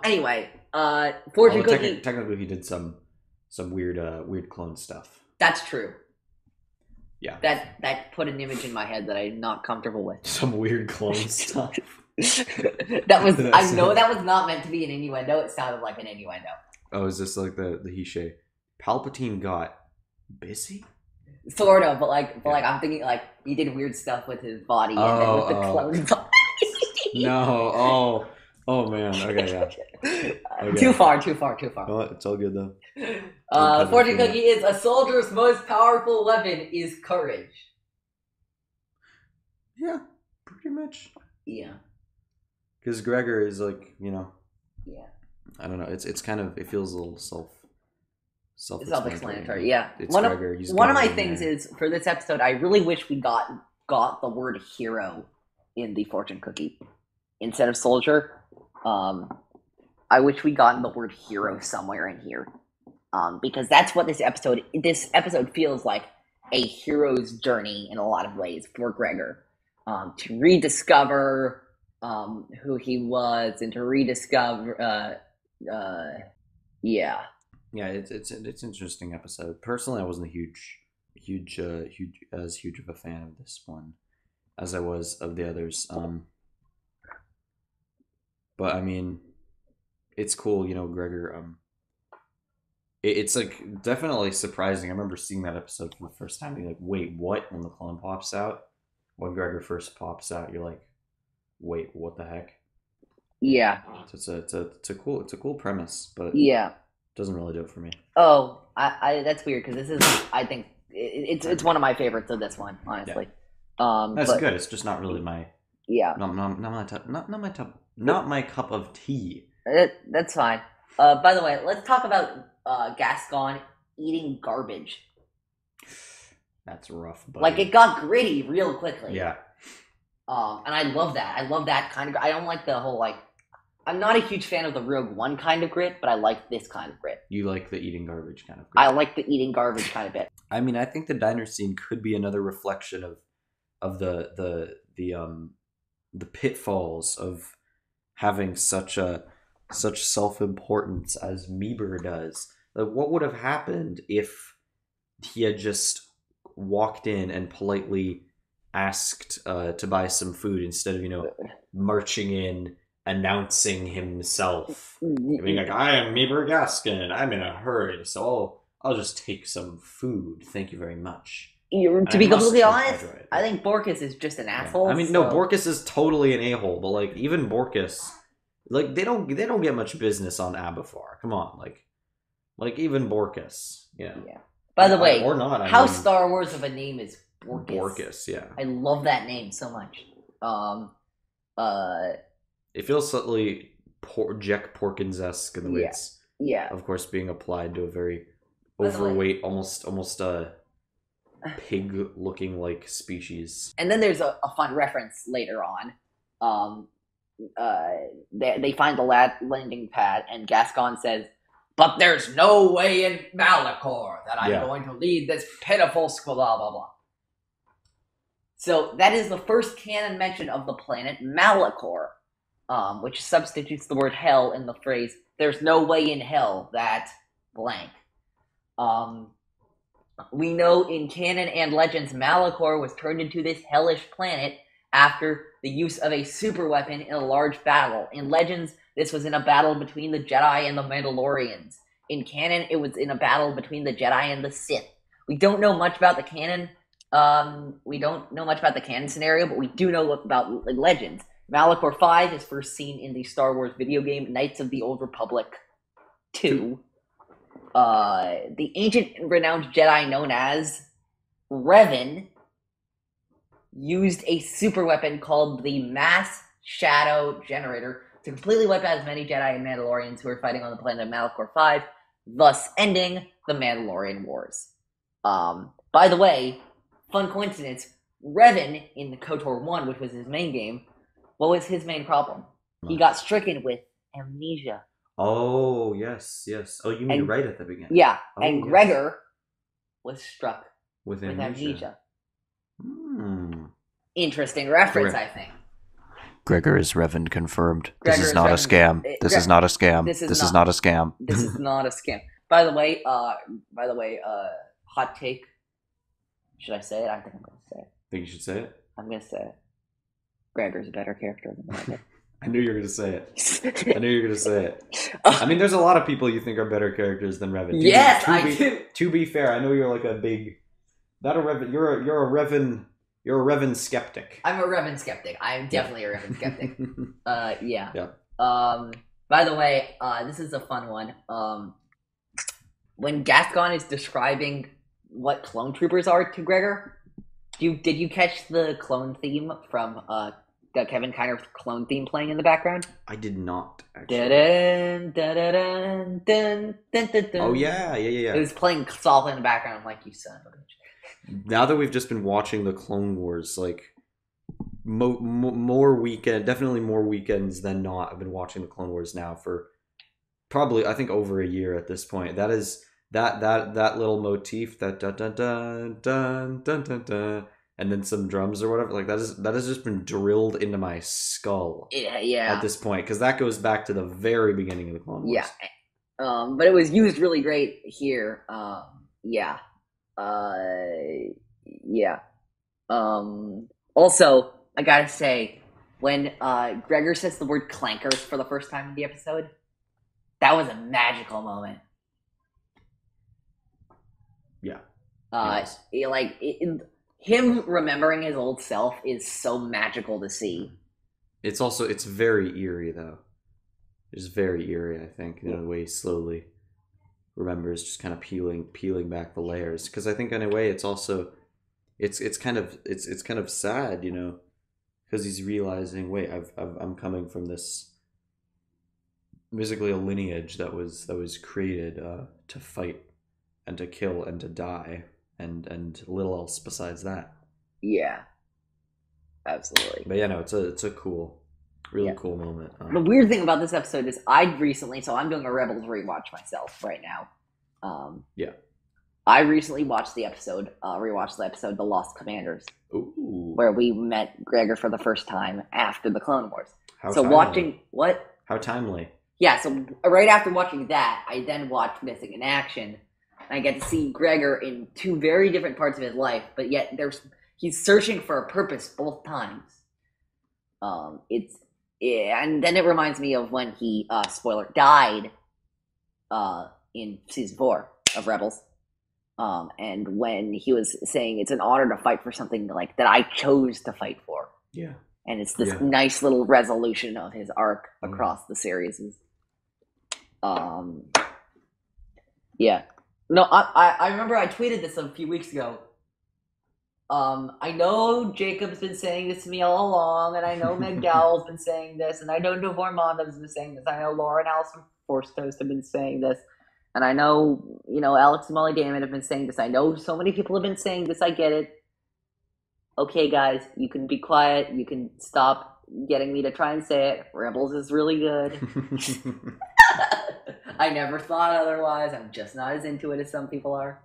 Anyway, Fortune Cookie. Technically, he did some weird clone stuff. That's true. Yeah. That put an image in my head that I'm not comfortable with. Some weird clone stuff. I know that was not meant to be an innuendo. It sounded like an innuendo. Oh, is this like the Hishe? Palpatine got busy? Sort of, but I'm thinking like he did weird stuff with his body and then with the clone body. No, oh man, okay, yeah. Okay. Too far. Well, it's all good though. Fortune Cookie is a soldier's most powerful weapon is courage. Yeah, pretty much. Yeah. Because Gregor is like, Yeah. I don't know. It's kind of, it feels a little self-explanatory. Yeah. It's One Gregor. of my things is for this episode, I really wish we got the word hero in the Fortune Cookie instead of soldier. I wish we gotten the word hero somewhere in here. Because that's what this episode feels like, a hero's journey in a lot of ways for Gregor. To rediscover who he was and to rediscover yeah. Yeah, it's an interesting episode. Personally, I wasn't a huge of a fan of this one as I was of the others. But I mean, it's cool, Gregor. It's like definitely surprising. I remember seeing that episode for the first time, being like, "Wait, what?" When the clone pops out, when Gregor first pops out, you're like, "Wait, what the heck?" Yeah. So it's a cool premise, but yeah, it doesn't really do it for me. Oh, I that's weird because this is, I think it's one of my favorites of this one, honestly. Yeah. That's good. It's just not really my not my cup of tea. That's fine. By the way, let's talk about Gascon eating garbage. That's rough, buddy. Like, it got gritty real quickly. Yeah. And I love that. I love that kind of. I don't like the whole I'm not a huge fan of the Rogue One kind of grit, but I like this kind of grit. You like the eating garbage kind of grit. I like the eating garbage kind of bit. I mean, I think the diner scene could be another reflection of the pitfalls of having such self-importance as Meebur does. Like, what would have happened if he had just walked in and politely asked to buy some food instead of marching in, announcing himself, being like, "I am Meebur Gascon. I'm in a hurry, so I'll just take some food. Thank you very much." To be completely honest, I think Borkus is just an asshole. I mean, no, Borkus is totally an a-hole, but even Borkus Like they don't get much business on Abafar. Come on, like even Borkus, Yeah. By the way, or not. How Star Wars of a name is Borkus. Borkus, yeah. I love that name so much. It feels slightly Jack Porkins-esque in the way it's, of course, being applied to a very overweight, almost pig-looking like species. And then there's a fun reference later on. They find the landing pad, and Gascon says, "But there's no way in Malachor that I'm going to lead this pitiful blah blah blah." So that is the first canon mention of the planet Malachor, which substitutes the word hell in the phrase "there's no way in hell that blank." We know in canon and legends Malachor was turned into this hellish planet after the use of a super weapon in a large battle. In legends, this was in a battle between the Jedi and the Mandalorians. In canon, it was in a battle between the Jedi and the Sith. We don't know much about the canon. We don't know much about the canon scenario, but we do know about legends. Malachor 5 is first seen in the Star Wars video game Knights of the Old Republic 2. The ancient and renowned Jedi known as Revan used a super weapon called the Mass Shadow Generator to completely wipe out as many Jedi and Mandalorians who were fighting on the planet of Malachor 5, thus ending the Mandalorian Wars. By the way, fun coincidence, Revan in the KOTOR 1, which was his main game, what was his main problem? He got stricken with amnesia. Oh, yes. Oh, you mean right at the beginning. Yeah, and Gregor was struck with amnesia. Interesting reference, I think. Gregor is Revan confirmed. This is not a scam. This is not a scam. This is not a scam. This is not a scam. By the way, hot take. Should I say it? I think I'm going to say it. Think you should say it? I'm going to say it. Gregor's a better character than Revan. I knew you were going to say it. I mean, there's a lot of people you think are better characters than Revan. Yes, I do. To be fair, I know you're like a big... Not a Revan... You're a Revan... You're a Revan skeptic. I'm a Revan skeptic. I'm definitely a Revan skeptic. Yeah. By the way, this is a fun one. When Gascon is describing what clone troopers are to Gregor, did you catch the clone theme from the Kevin Kiner clone theme playing in the background? I did not, actually. Oh, yeah. It was playing softly in the background. I'm like, you son of a bitch. Now that we've just been watching the Clone Wars, like, more definitely more weekends than not, I've been watching the Clone Wars now for probably, I think, over a year at this point. That is, that little motif, that dun dun dun dun dun dun dun, and then some drums or whatever, like, that has just been drilled into my skull. Yeah. At this point, because that goes back to the very beginning of the Clone Wars. Yeah. But it was used really great here. Yeah. Also, I gotta say, when Gregor says the word clankers for the first time in the episode, that was a magical moment. Yeah. Him remembering his old self is so magical to see. It's very eerie, though. It's very eerie, I think, in a way, slowly remembers, just kind of peeling back the layers, because I think in a way it's also it's kind of sad, you know, because he's realizing, wait, I'm coming from this basically a lineage that was created to fight and to kill and to die and little else besides that. Yeah, absolutely. But yeah, no, it's a cool, really cool moment. The weird thing about this episode is I'm doing a Rebels rewatch myself right now. I recently watched the episode, The Lost Commanders. Ooh. Where we met Gregor for the first time after the Clone Wars. How timely. How timely. Yeah, so right after watching that, I then watched Missing in Action. And I get to see Gregor in two very different parts of his life, but yet he's searching for a purpose both times. And then it reminds me of when he, spoiler, died in season 4 of Rebels. And when he was saying it's an honor to fight for something like that I chose to fight for. Yeah. and it's this Yeah. nice little resolution of his arc Mm. across the series. Um, yeah. No, I remember I tweeted this a few weeks ago. I know Jacob's been saying this to me all along, and I know McDowell's been saying this, and I know Devormondo's been saying this. I know Laura and Allison Forstost have been saying this, and I know, Alex and Molly Damon have been saying this. I know so many people have been saying this. I get it. Okay, guys, you can be quiet. You can stop getting me to try and say it. Rebels is really good. I never thought otherwise. I'm just not as into it as some people are.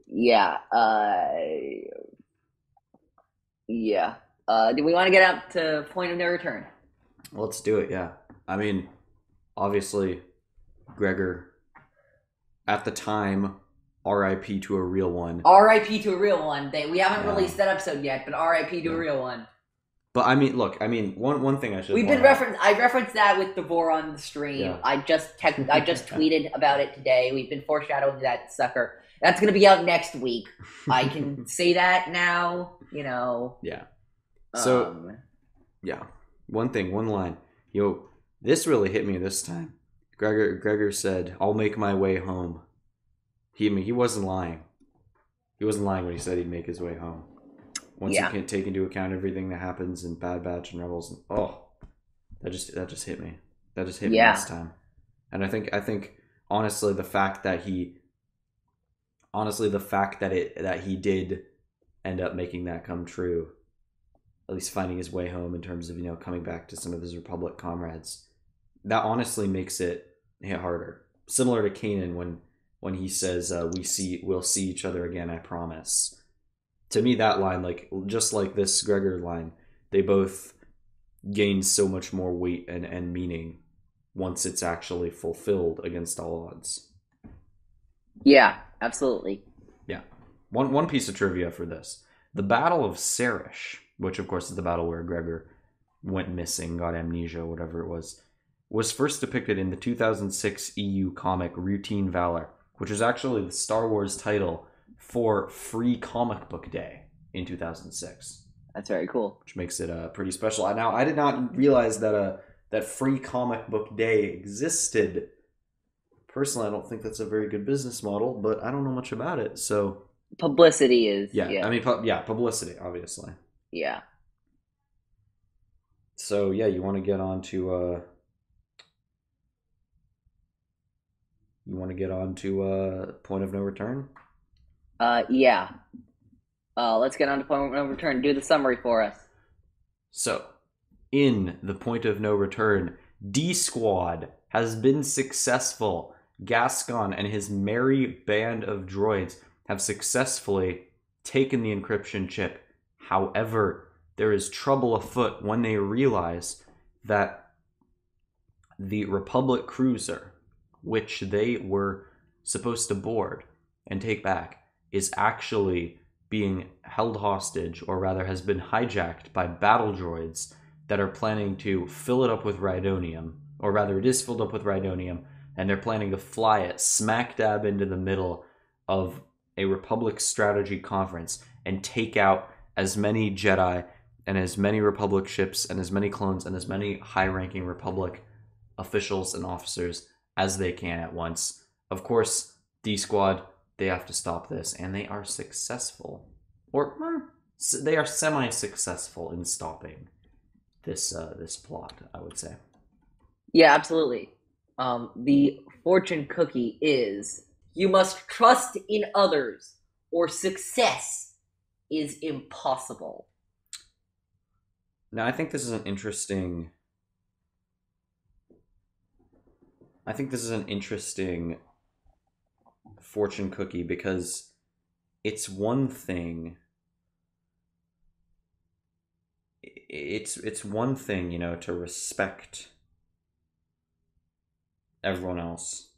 Yeah. Yeah. Do we want to get up to point of no return? Let's do it, yeah. I mean, obviously, Gregor, at the time, RIP to a real one. RIP to a real one. We haven't Yeah. released that episode yet, but RIP to a real one. But I mean, look, one thing I should. I referenced that with Devore on the stream. Yeah. I just tweeted about it today. We've been foreshadowing that sucker. That's gonna be out next week. I can say that now. Yeah. So, yeah. One line. This really hit me this time. Gregor said, "I'll make my way home." He wasn't lying. He wasn't lying when he said he'd make his way home. Once you can take into account everything that happens in Bad Batch and Rebels, that just hit me. That just hit me this time. And I think honestly the fact that he did end up making that come true, at least finding his way home in terms of coming back to some of his Republic comrades, that honestly makes it hit harder. Similar to Kanan when he says we'll see each other again, I promise. To me, that line, just like this Gregor line, they both gain so much more weight and meaning once it's actually fulfilled against all odds. Yeah, absolutely. Yeah. One piece of trivia for this. The Battle of Sarish, which of course is the battle where Gregor went missing, got amnesia, whatever it was first depicted in the 2006 EU comic Routine Valor, which is actually the Star Wars title for Free Comic Book Day in 2006. That's very cool. Which makes it pretty special. Now, I did not realize that Free Comic Book Day existed. Personally, I don't think that's a very good business model, but I don't know much about it, so... Publicity is... Yeah. I mean, publicity, obviously. Yeah. So, yeah, you want to get on to... Point of No Return? Yeah. Let's get on to Point of No Return. Do the summary for us. So, in the Point of No Return, D-Squad has been successful. Gascon and his merry band of droids have successfully taken the encryption chip. However, there is trouble afoot when they realize that the Republic cruiser, which they were supposed to board and take back, is actually being held hostage, or rather has been hijacked by battle droids that are planning to fill it up with Rhydonium, or rather it is filled up with Rhydonium, and they're planning to fly it smack dab into the middle of a Republic strategy conference and take out as many Jedi and as many Republic ships and as many clones and as many high-ranking Republic officials and officers as they can at once. Of course, D-Squad, they have to stop this, and they are successful. Or they are semi-successful in stopping this plot, I would say. Yeah, absolutely. The fortune cookie is you must trust in others or success is impossible. Now, I think this is an interesting fortune cookie because it's one thing. It's one thing, to respect everyone else,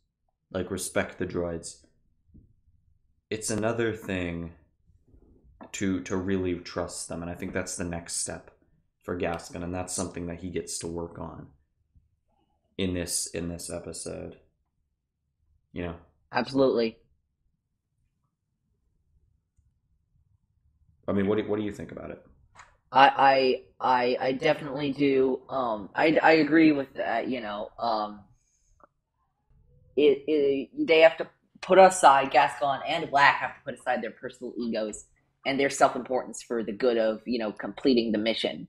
respect the droids. It's another thing to really trust them, and I think that's the next step for Gascon, and that's something that he gets to work on in this episode. Absolutely. I mean, what do you think about it? I definitely do. I agree with that. They have to put aside Gascon and Black have to put aside their personal egos and their self importance for the good of completing the mission.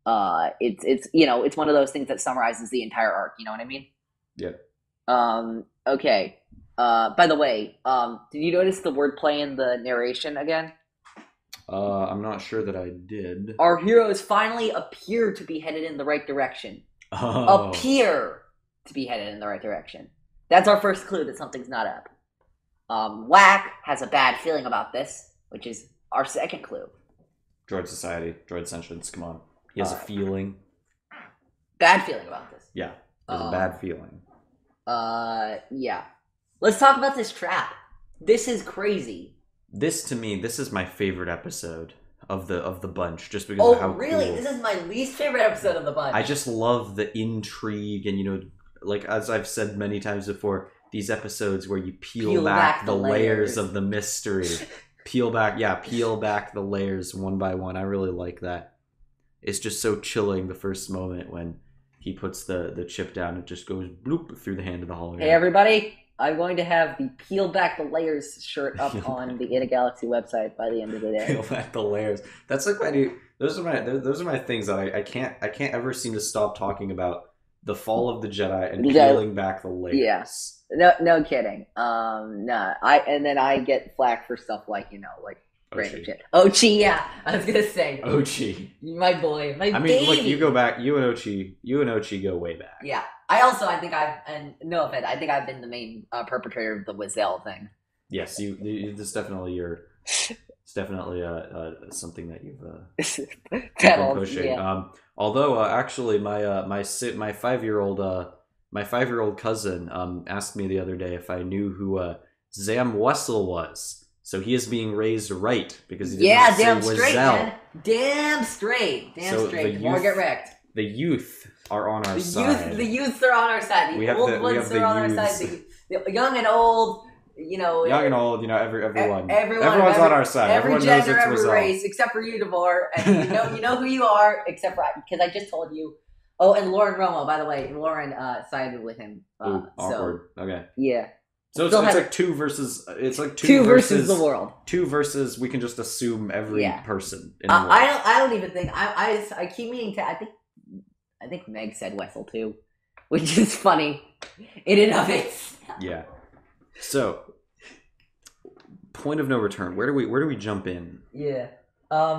It's one of those things that summarizes the entire arc. You know what I mean? Yeah. Okay. By the way, did you notice the wordplay in the narration again? I'm not sure that I did. Our heroes finally appear to be headed in the right direction. Oh. Appear to be headed in the right direction. That's our first clue that something's not up. Whack has a bad feeling about this, which is our second clue. Droid society, droid sentience. Come on, he has a feeling. Bad feeling about this. Yeah, there's a bad feeling. Yeah. Let's talk about this trap. This is crazy. This to me, this is my favorite episode of the bunch, just because of how really? cool. This is my least favorite episode of the bunch. I just love the intrigue, and like as I've said many times before, these episodes where you peel back the layers of the mystery. Peel back the layers one by one. I really like that. It's just so chilling the first moment when he puts the chip down. It just goes bloop through the hand of the hologram. Hey everybody, I'm going to have the Peel Back the Layers shirt up on the In a Galaxy website by the end of the day. Peel back the layers. That's like my new. Those are my things that I can't ever seem to stop talking about. The Fall of the Jedi and peeling back the layers. Yes. No kidding. Nah. And then I get flack for stuff like random shit. Ochi, yeah. I was gonna say. Ochi. My boy. My baby. I mean, look, you go back. You and Ochi go way back. Yeah. I think I've been the main perpetrator of the Wazelle thing. Yes, this definitely it's definitely something that you've been pushing. Yeah. Although actually my 5-year-old cousin asked me the other day if I knew who Zam Wessel was. So he is being raised right because he didn't say damn straight, Wazell. man. Damn straight. More get wrecked. The youth are on our side. The youths are on our side. The old ones are on our side. The young and old. Young and old, everyone. Everyone's on our side. Every Everyone gender, knows every race, except for you, Devore. And you know who you are, except for because I just told you. Oh, and Lauren Romo, by the way. Lauren sided with him. Awkward. Okay. Yeah. So it's like two versus. It's like two versus the world. Two versus. We can just assume every person. In the world. I don't even think. I keep meaning to. I think Meg said Wessel too, which is funny in and of itself. Yeah. So, point of no return. Where do we jump in? Yeah.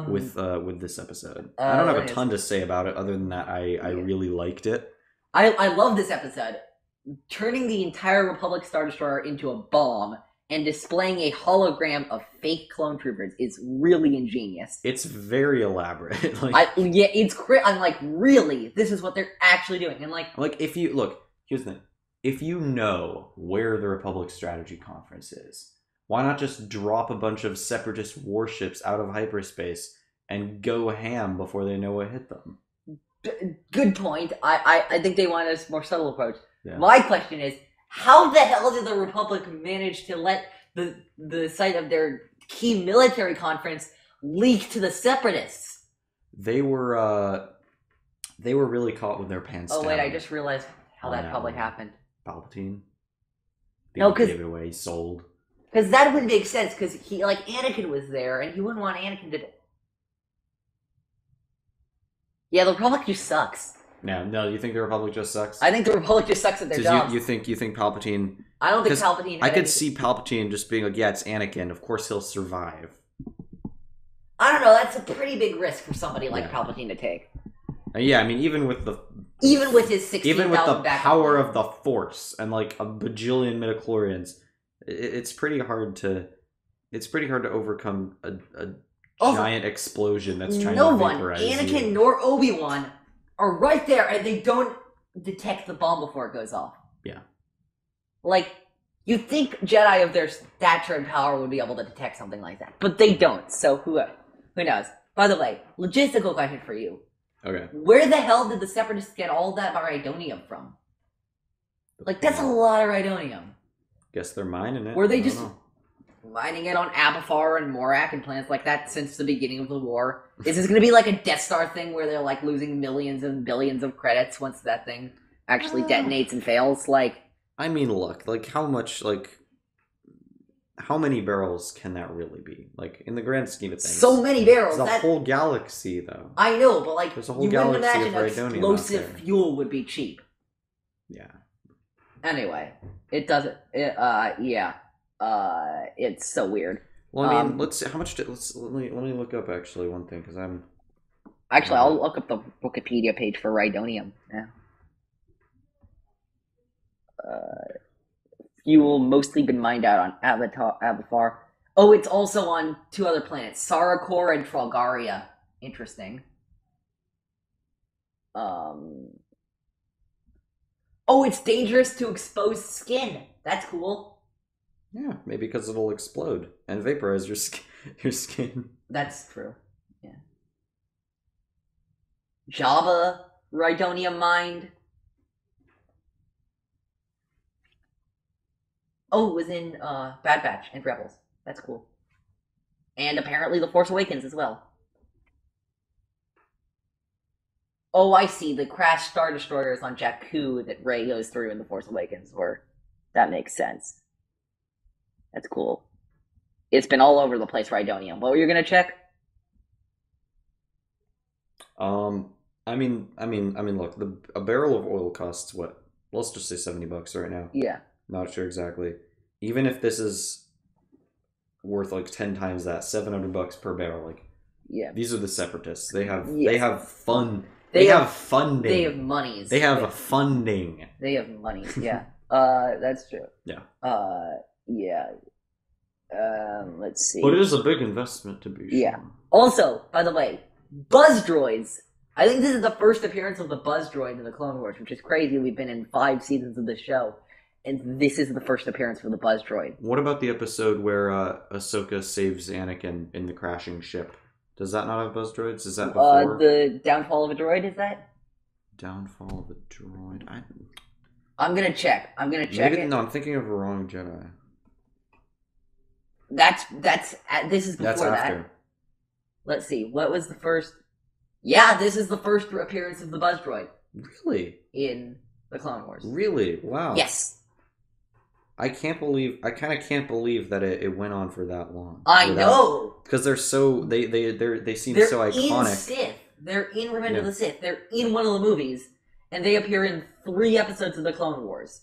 With this episode, I don't have a ton to say about it other than that I really liked it. I love this episode. Turning the entire Republic Star Destroyer into a bomb and displaying a hologram of fake clone troopers is really ingenious. It's very elaborate. It's great. I'm like, really? This is what they're actually doing? And if you look, here's the thing. If you know where the Republic Strategy Conference is, why not just drop a bunch of separatist warships out of hyperspace and go ham before they know what hit them? Good point. I think they want a more subtle approach. Yeah. My question is, how the hell did the Republic manage to let the site of their key military conference leak to the separatists? They were really caught with their pants down. Oh wait, I just realized how that probably happened. Palpatine. No, because gave it away. He sold. Because that would make sense. Because Anakin was there, and he wouldn't want Anakin to. Yeah, the Republic just sucks. No, you think the Republic just sucks? I think the Republic just sucks at their jobs. You think Palpatine? I don't think Palpatine. I could see Palpatine just being like, "Yeah, it's Anakin. Of course he'll survive." I don't know. That's a pretty big risk for somebody like Palpatine to take. Yeah, I mean, even with his 16,000 even with the power of the Force and like a bajillion midichlorians, it's pretty hard to overcome a giant explosion that's trying to vaporize you. Anakin nor Obi-Wan are right there, and they don't detect the bomb before it goes off. Yeah. You think Jedi of their stature and power would be able to detect something like that, but they don't. So who knows? By the way, logistical question for you. Okay. Where the hell did the Separatists get all that Rhydonium from? That's a lot of Rhydonium. Guess they're mining it. Were they just... mining it on Abafar and Morak and planets like that since the beginning of the war. Is this going to be like a Death Star thing where they're like losing millions and billions of credits once that thing actually detonates and fails? Like, I mean, look, like how much, like how many barrels can that really be? Like in the grand scheme of things, so many barrels. There's a whole galaxy, though. I know, but like there's a whole you wouldn't galaxy imagine of Rhydonium explosive out there. fuel would be cheap. Yeah. Anyway, it doesn't. It's so weird. Well, I mean, let's see how much. Let me look up actually one thing because I'm. Actually, I'll look up the Wikipedia page for Rhydonium. Yeah. Fuel mostly been mined out on Abafar. Oh, it's also on 2 other planets, Sarakor and Tralgaria. Interesting. Oh, it's dangerous to exposed skin. That's cool. Yeah, maybe because it'll explode and vaporize your skin. That's true. Yeah. Java Rhydonium mined. Oh, it was in Bad Batch and Rebels. That's cool. And apparently The Force Awakens as well. Oh, I see. The crashed Star Destroyers on Jakku that Rey goes through in The Force Awakens were... That makes sense. That's cool. It's been all over the place, Rhydonium. What were you going to check? I mean, look, a barrel of oil costs what? Let's just say $70 right now. Yeah. Not sure exactly. Even if this is worth like 10 times that, $700 per barrel. Like, yeah, these are the separatists. They have yes. they have fun. They have funding. They have monies. They have a funding. They have money. Yeah. That's true. Yeah. Yeah. Let's see. But it is a big investment to be sure. Yeah. Also, by the way, Buzz Droids. I think this is the first appearance of the Buzz Droid in the Clone Wars, which is crazy. We've been in 5 seasons of the show, and this is the first appearance for the Buzz Droid. What about the episode where Ahsoka saves Anakin in the crashing ship? Does that not have Buzz Droids? Is that before? The Downfall of a Droid, is that? Downfall of a Droid? I'm gonna check. Maybe, no, I'm thinking of a wrong Jedi. This is before That's after. that. Let's see. What was the first? Yeah, this is the first appearance of the Buzz Droid. Really? In the Clone Wars. Really? Wow. Yes. I kind of can't believe that it went on for that long. I know. Because they're so they seem so iconic. In Sith. They're in Revenge of the Sith. They're in one of the movies, and they appear in 3 episodes of the Clone Wars.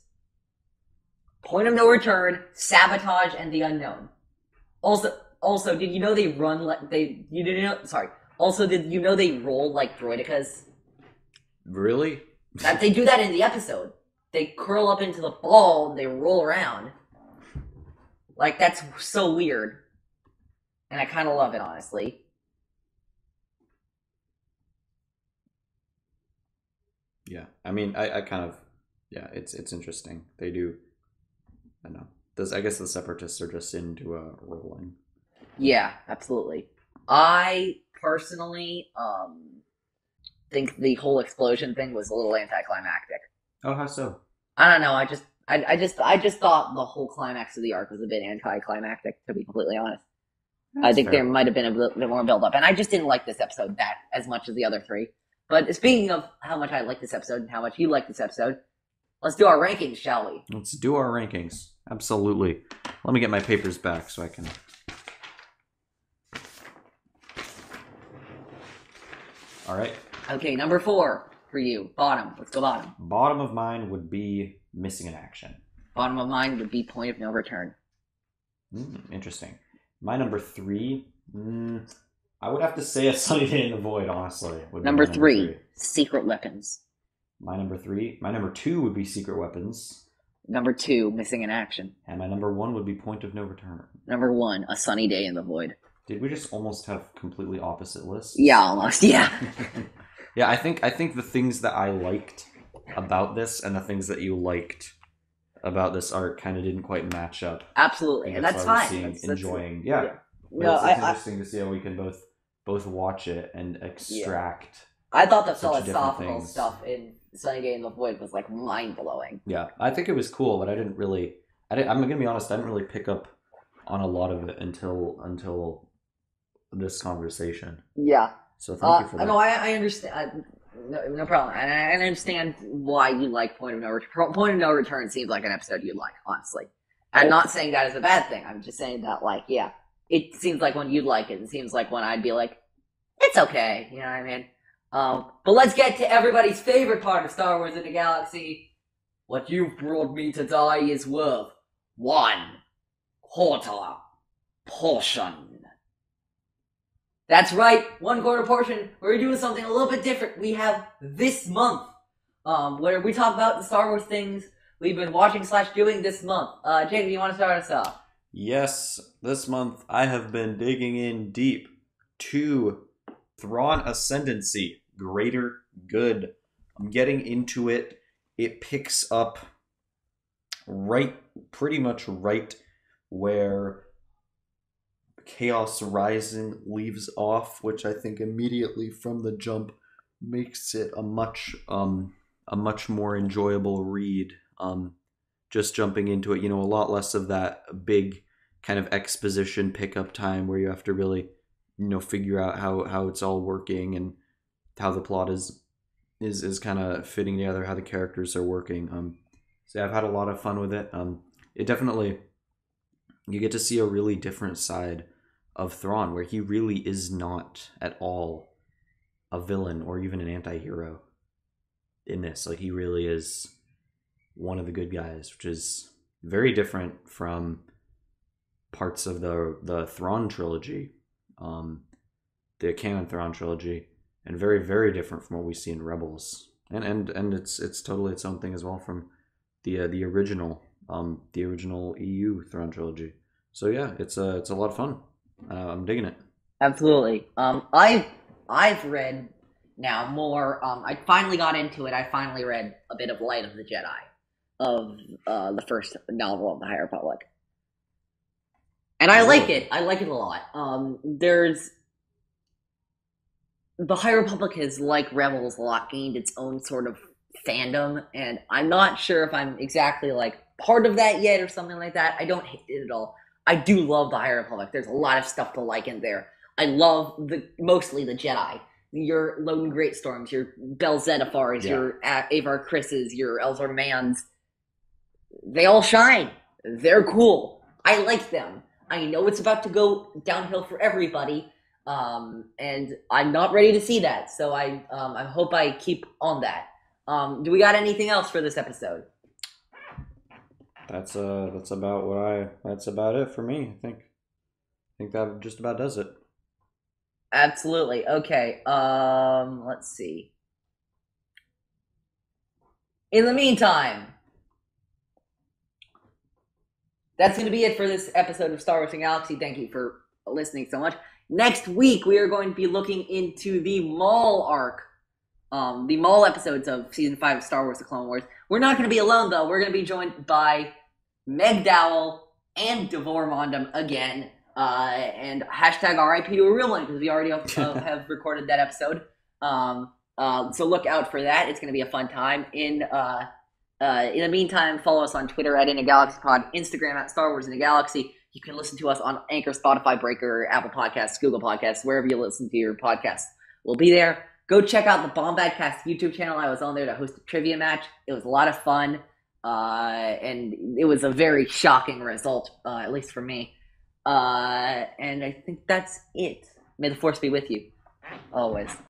Point of No Return, Sabotage, and The Unknown. Also, did you know they run like they? You didn't know? Sorry. Also, did you know they roll like droidicas? Really? That they do that in the episode. They curl up into the ball and they roll around. Like, that's so weird. And I kind of love it, honestly. Yeah. I mean, I kind of... Yeah, it's interesting. They do... I don't know. I guess the Separatists are just into rolling. Yeah, absolutely. I personally think the whole explosion thing was a little anticlimactic. Oh, how so? I don't know. I just thought the whole climax of the arc was a bit anticlimactic, to be completely honest. I think there might have been a bit more build up, and I just didn't like this episode that as much as the other 3. But speaking of how much I like this episode and how much you like this episode, let's do our rankings, shall we? Let's do our rankings. Absolutely. Let me get my papers back so I can... All right. Okay, number 4 for you. Bottom. Let's go bottom. Bottom of mine would be Missing in Action. Bottom of mine would be Point of No Return. Interesting. My number 3, I would have to say A Sunny Day in the Void, honestly. Number 3, Secret Weapons. My number 2 would be Secret Weapons. Number 2, Missing in Action. And my number 1 would be Point of No Return. Number 1, A Sunny Day in the Void. Did we just almost have completely opposite lists? Yeah, almost. Yeah. Yeah, I think the things that I liked about this and the things that you liked about this arc kind of didn't quite match up. Absolutely, and that's fine. Enjoying, yeah. No, it's interesting to see how we can both watch it and extract. Yeah. I thought the philosophical stuff in Sunny Day in the Void was like mind blowing. Yeah, I think it was cool, but I didn't really. I'm gonna be honest. I didn't really pick up on a lot of it until this conversation. Yeah. So thank you for that. No, I understand. No problem. And I understand why you like Point of No Return. Point of No Return seems like an episode you'd like, honestly. I'm not saying that is a bad thing. I'm just saying that, like, yeah, it seems like when you'd like it. It seems like when I'd be like, it's okay. You know what I mean? But let's get to everybody's favorite part of Star Wars in the Galaxy. What you've brought me to die is worth 1/4 portion. That's right, 1/4 portion. We're doing something a little bit different. We have this month, where we talk about the Star Wars things we've been watching/doing this month. Jacob, you want to start us off? Yes, this month I have been digging in deep to Thrawn Ascendancy, Greater Good. I'm getting into it. It picks up pretty much right where Chaos Rising leaves off, which I think immediately from the jump makes it a much more enjoyable read. Just jumping into it, a lot less of that big kind of exposition pickup time where you have to really, figure out how it's all working and how the plot is kind of fitting together, how the characters are working. So I've had a lot of fun with it. It definitely, you get to see a really different side of Thrawn, where he really is not at all a villain or even an anti-hero in this. Like, he really is one of the good guys, which is very different from parts of the Thrawn trilogy, the canon Thrawn trilogy, and very, very different from what we see in Rebels. And it's totally its own thing as well from the original EU Thrawn trilogy. So yeah, it's a lot of fun. I'm digging it. Absolutely. I've read now more. I finally got into it. I finally read a bit of Light of the Jedi, of the first novel of the High Republic, and I like it. I like it a lot. There's the High Republic has, like Rebels, a lot gained its own sort of fandom, and I'm not sure if I'm exactly like part of that yet or something like that. I don't hate it at all. I do love the High Republic. There's a lot of stuff to like in there. I love mostly the Jedi. Your Loden Greatstorms, your Bel Zetafars, your Avar Chris's, your Elzar Mans. They all shine. They're cool. I like them. I know it's about to go downhill for everybody, and I'm not ready to see that. So I hope I keep on that. Do we got anything else for this episode? That's about it for me. I think that just about does it. Absolutely. Okay. Let's see. In the meantime, that's going to be it for this episode of Star Wars and Galaxy. Thank you for listening so much. Next week, we are going to be looking into the Maul arc. The Maul episodes of Season 5 of Star Wars The Clone Wars. We're not going to be alone, though. We're going to be joined by Meg Dowell and Devor Mondam again. And hashtag RIP to a real one, because we already have recorded that episode. So look out for that. It's going to be a fun time. In the meantime, follow us on Twitter at InAGalaxyPod, Instagram at Star Wars in the Galaxy. You can listen to us on Anchor, Spotify, Breaker, Apple Podcasts, Google Podcasts, wherever you listen to your podcasts. We'll be there. Go check out the Bombadcast YouTube channel. I was on there to host a trivia match. It was a lot of fun, and it was a very shocking result, at least for me. And I think that's it. May the Force be with you, always.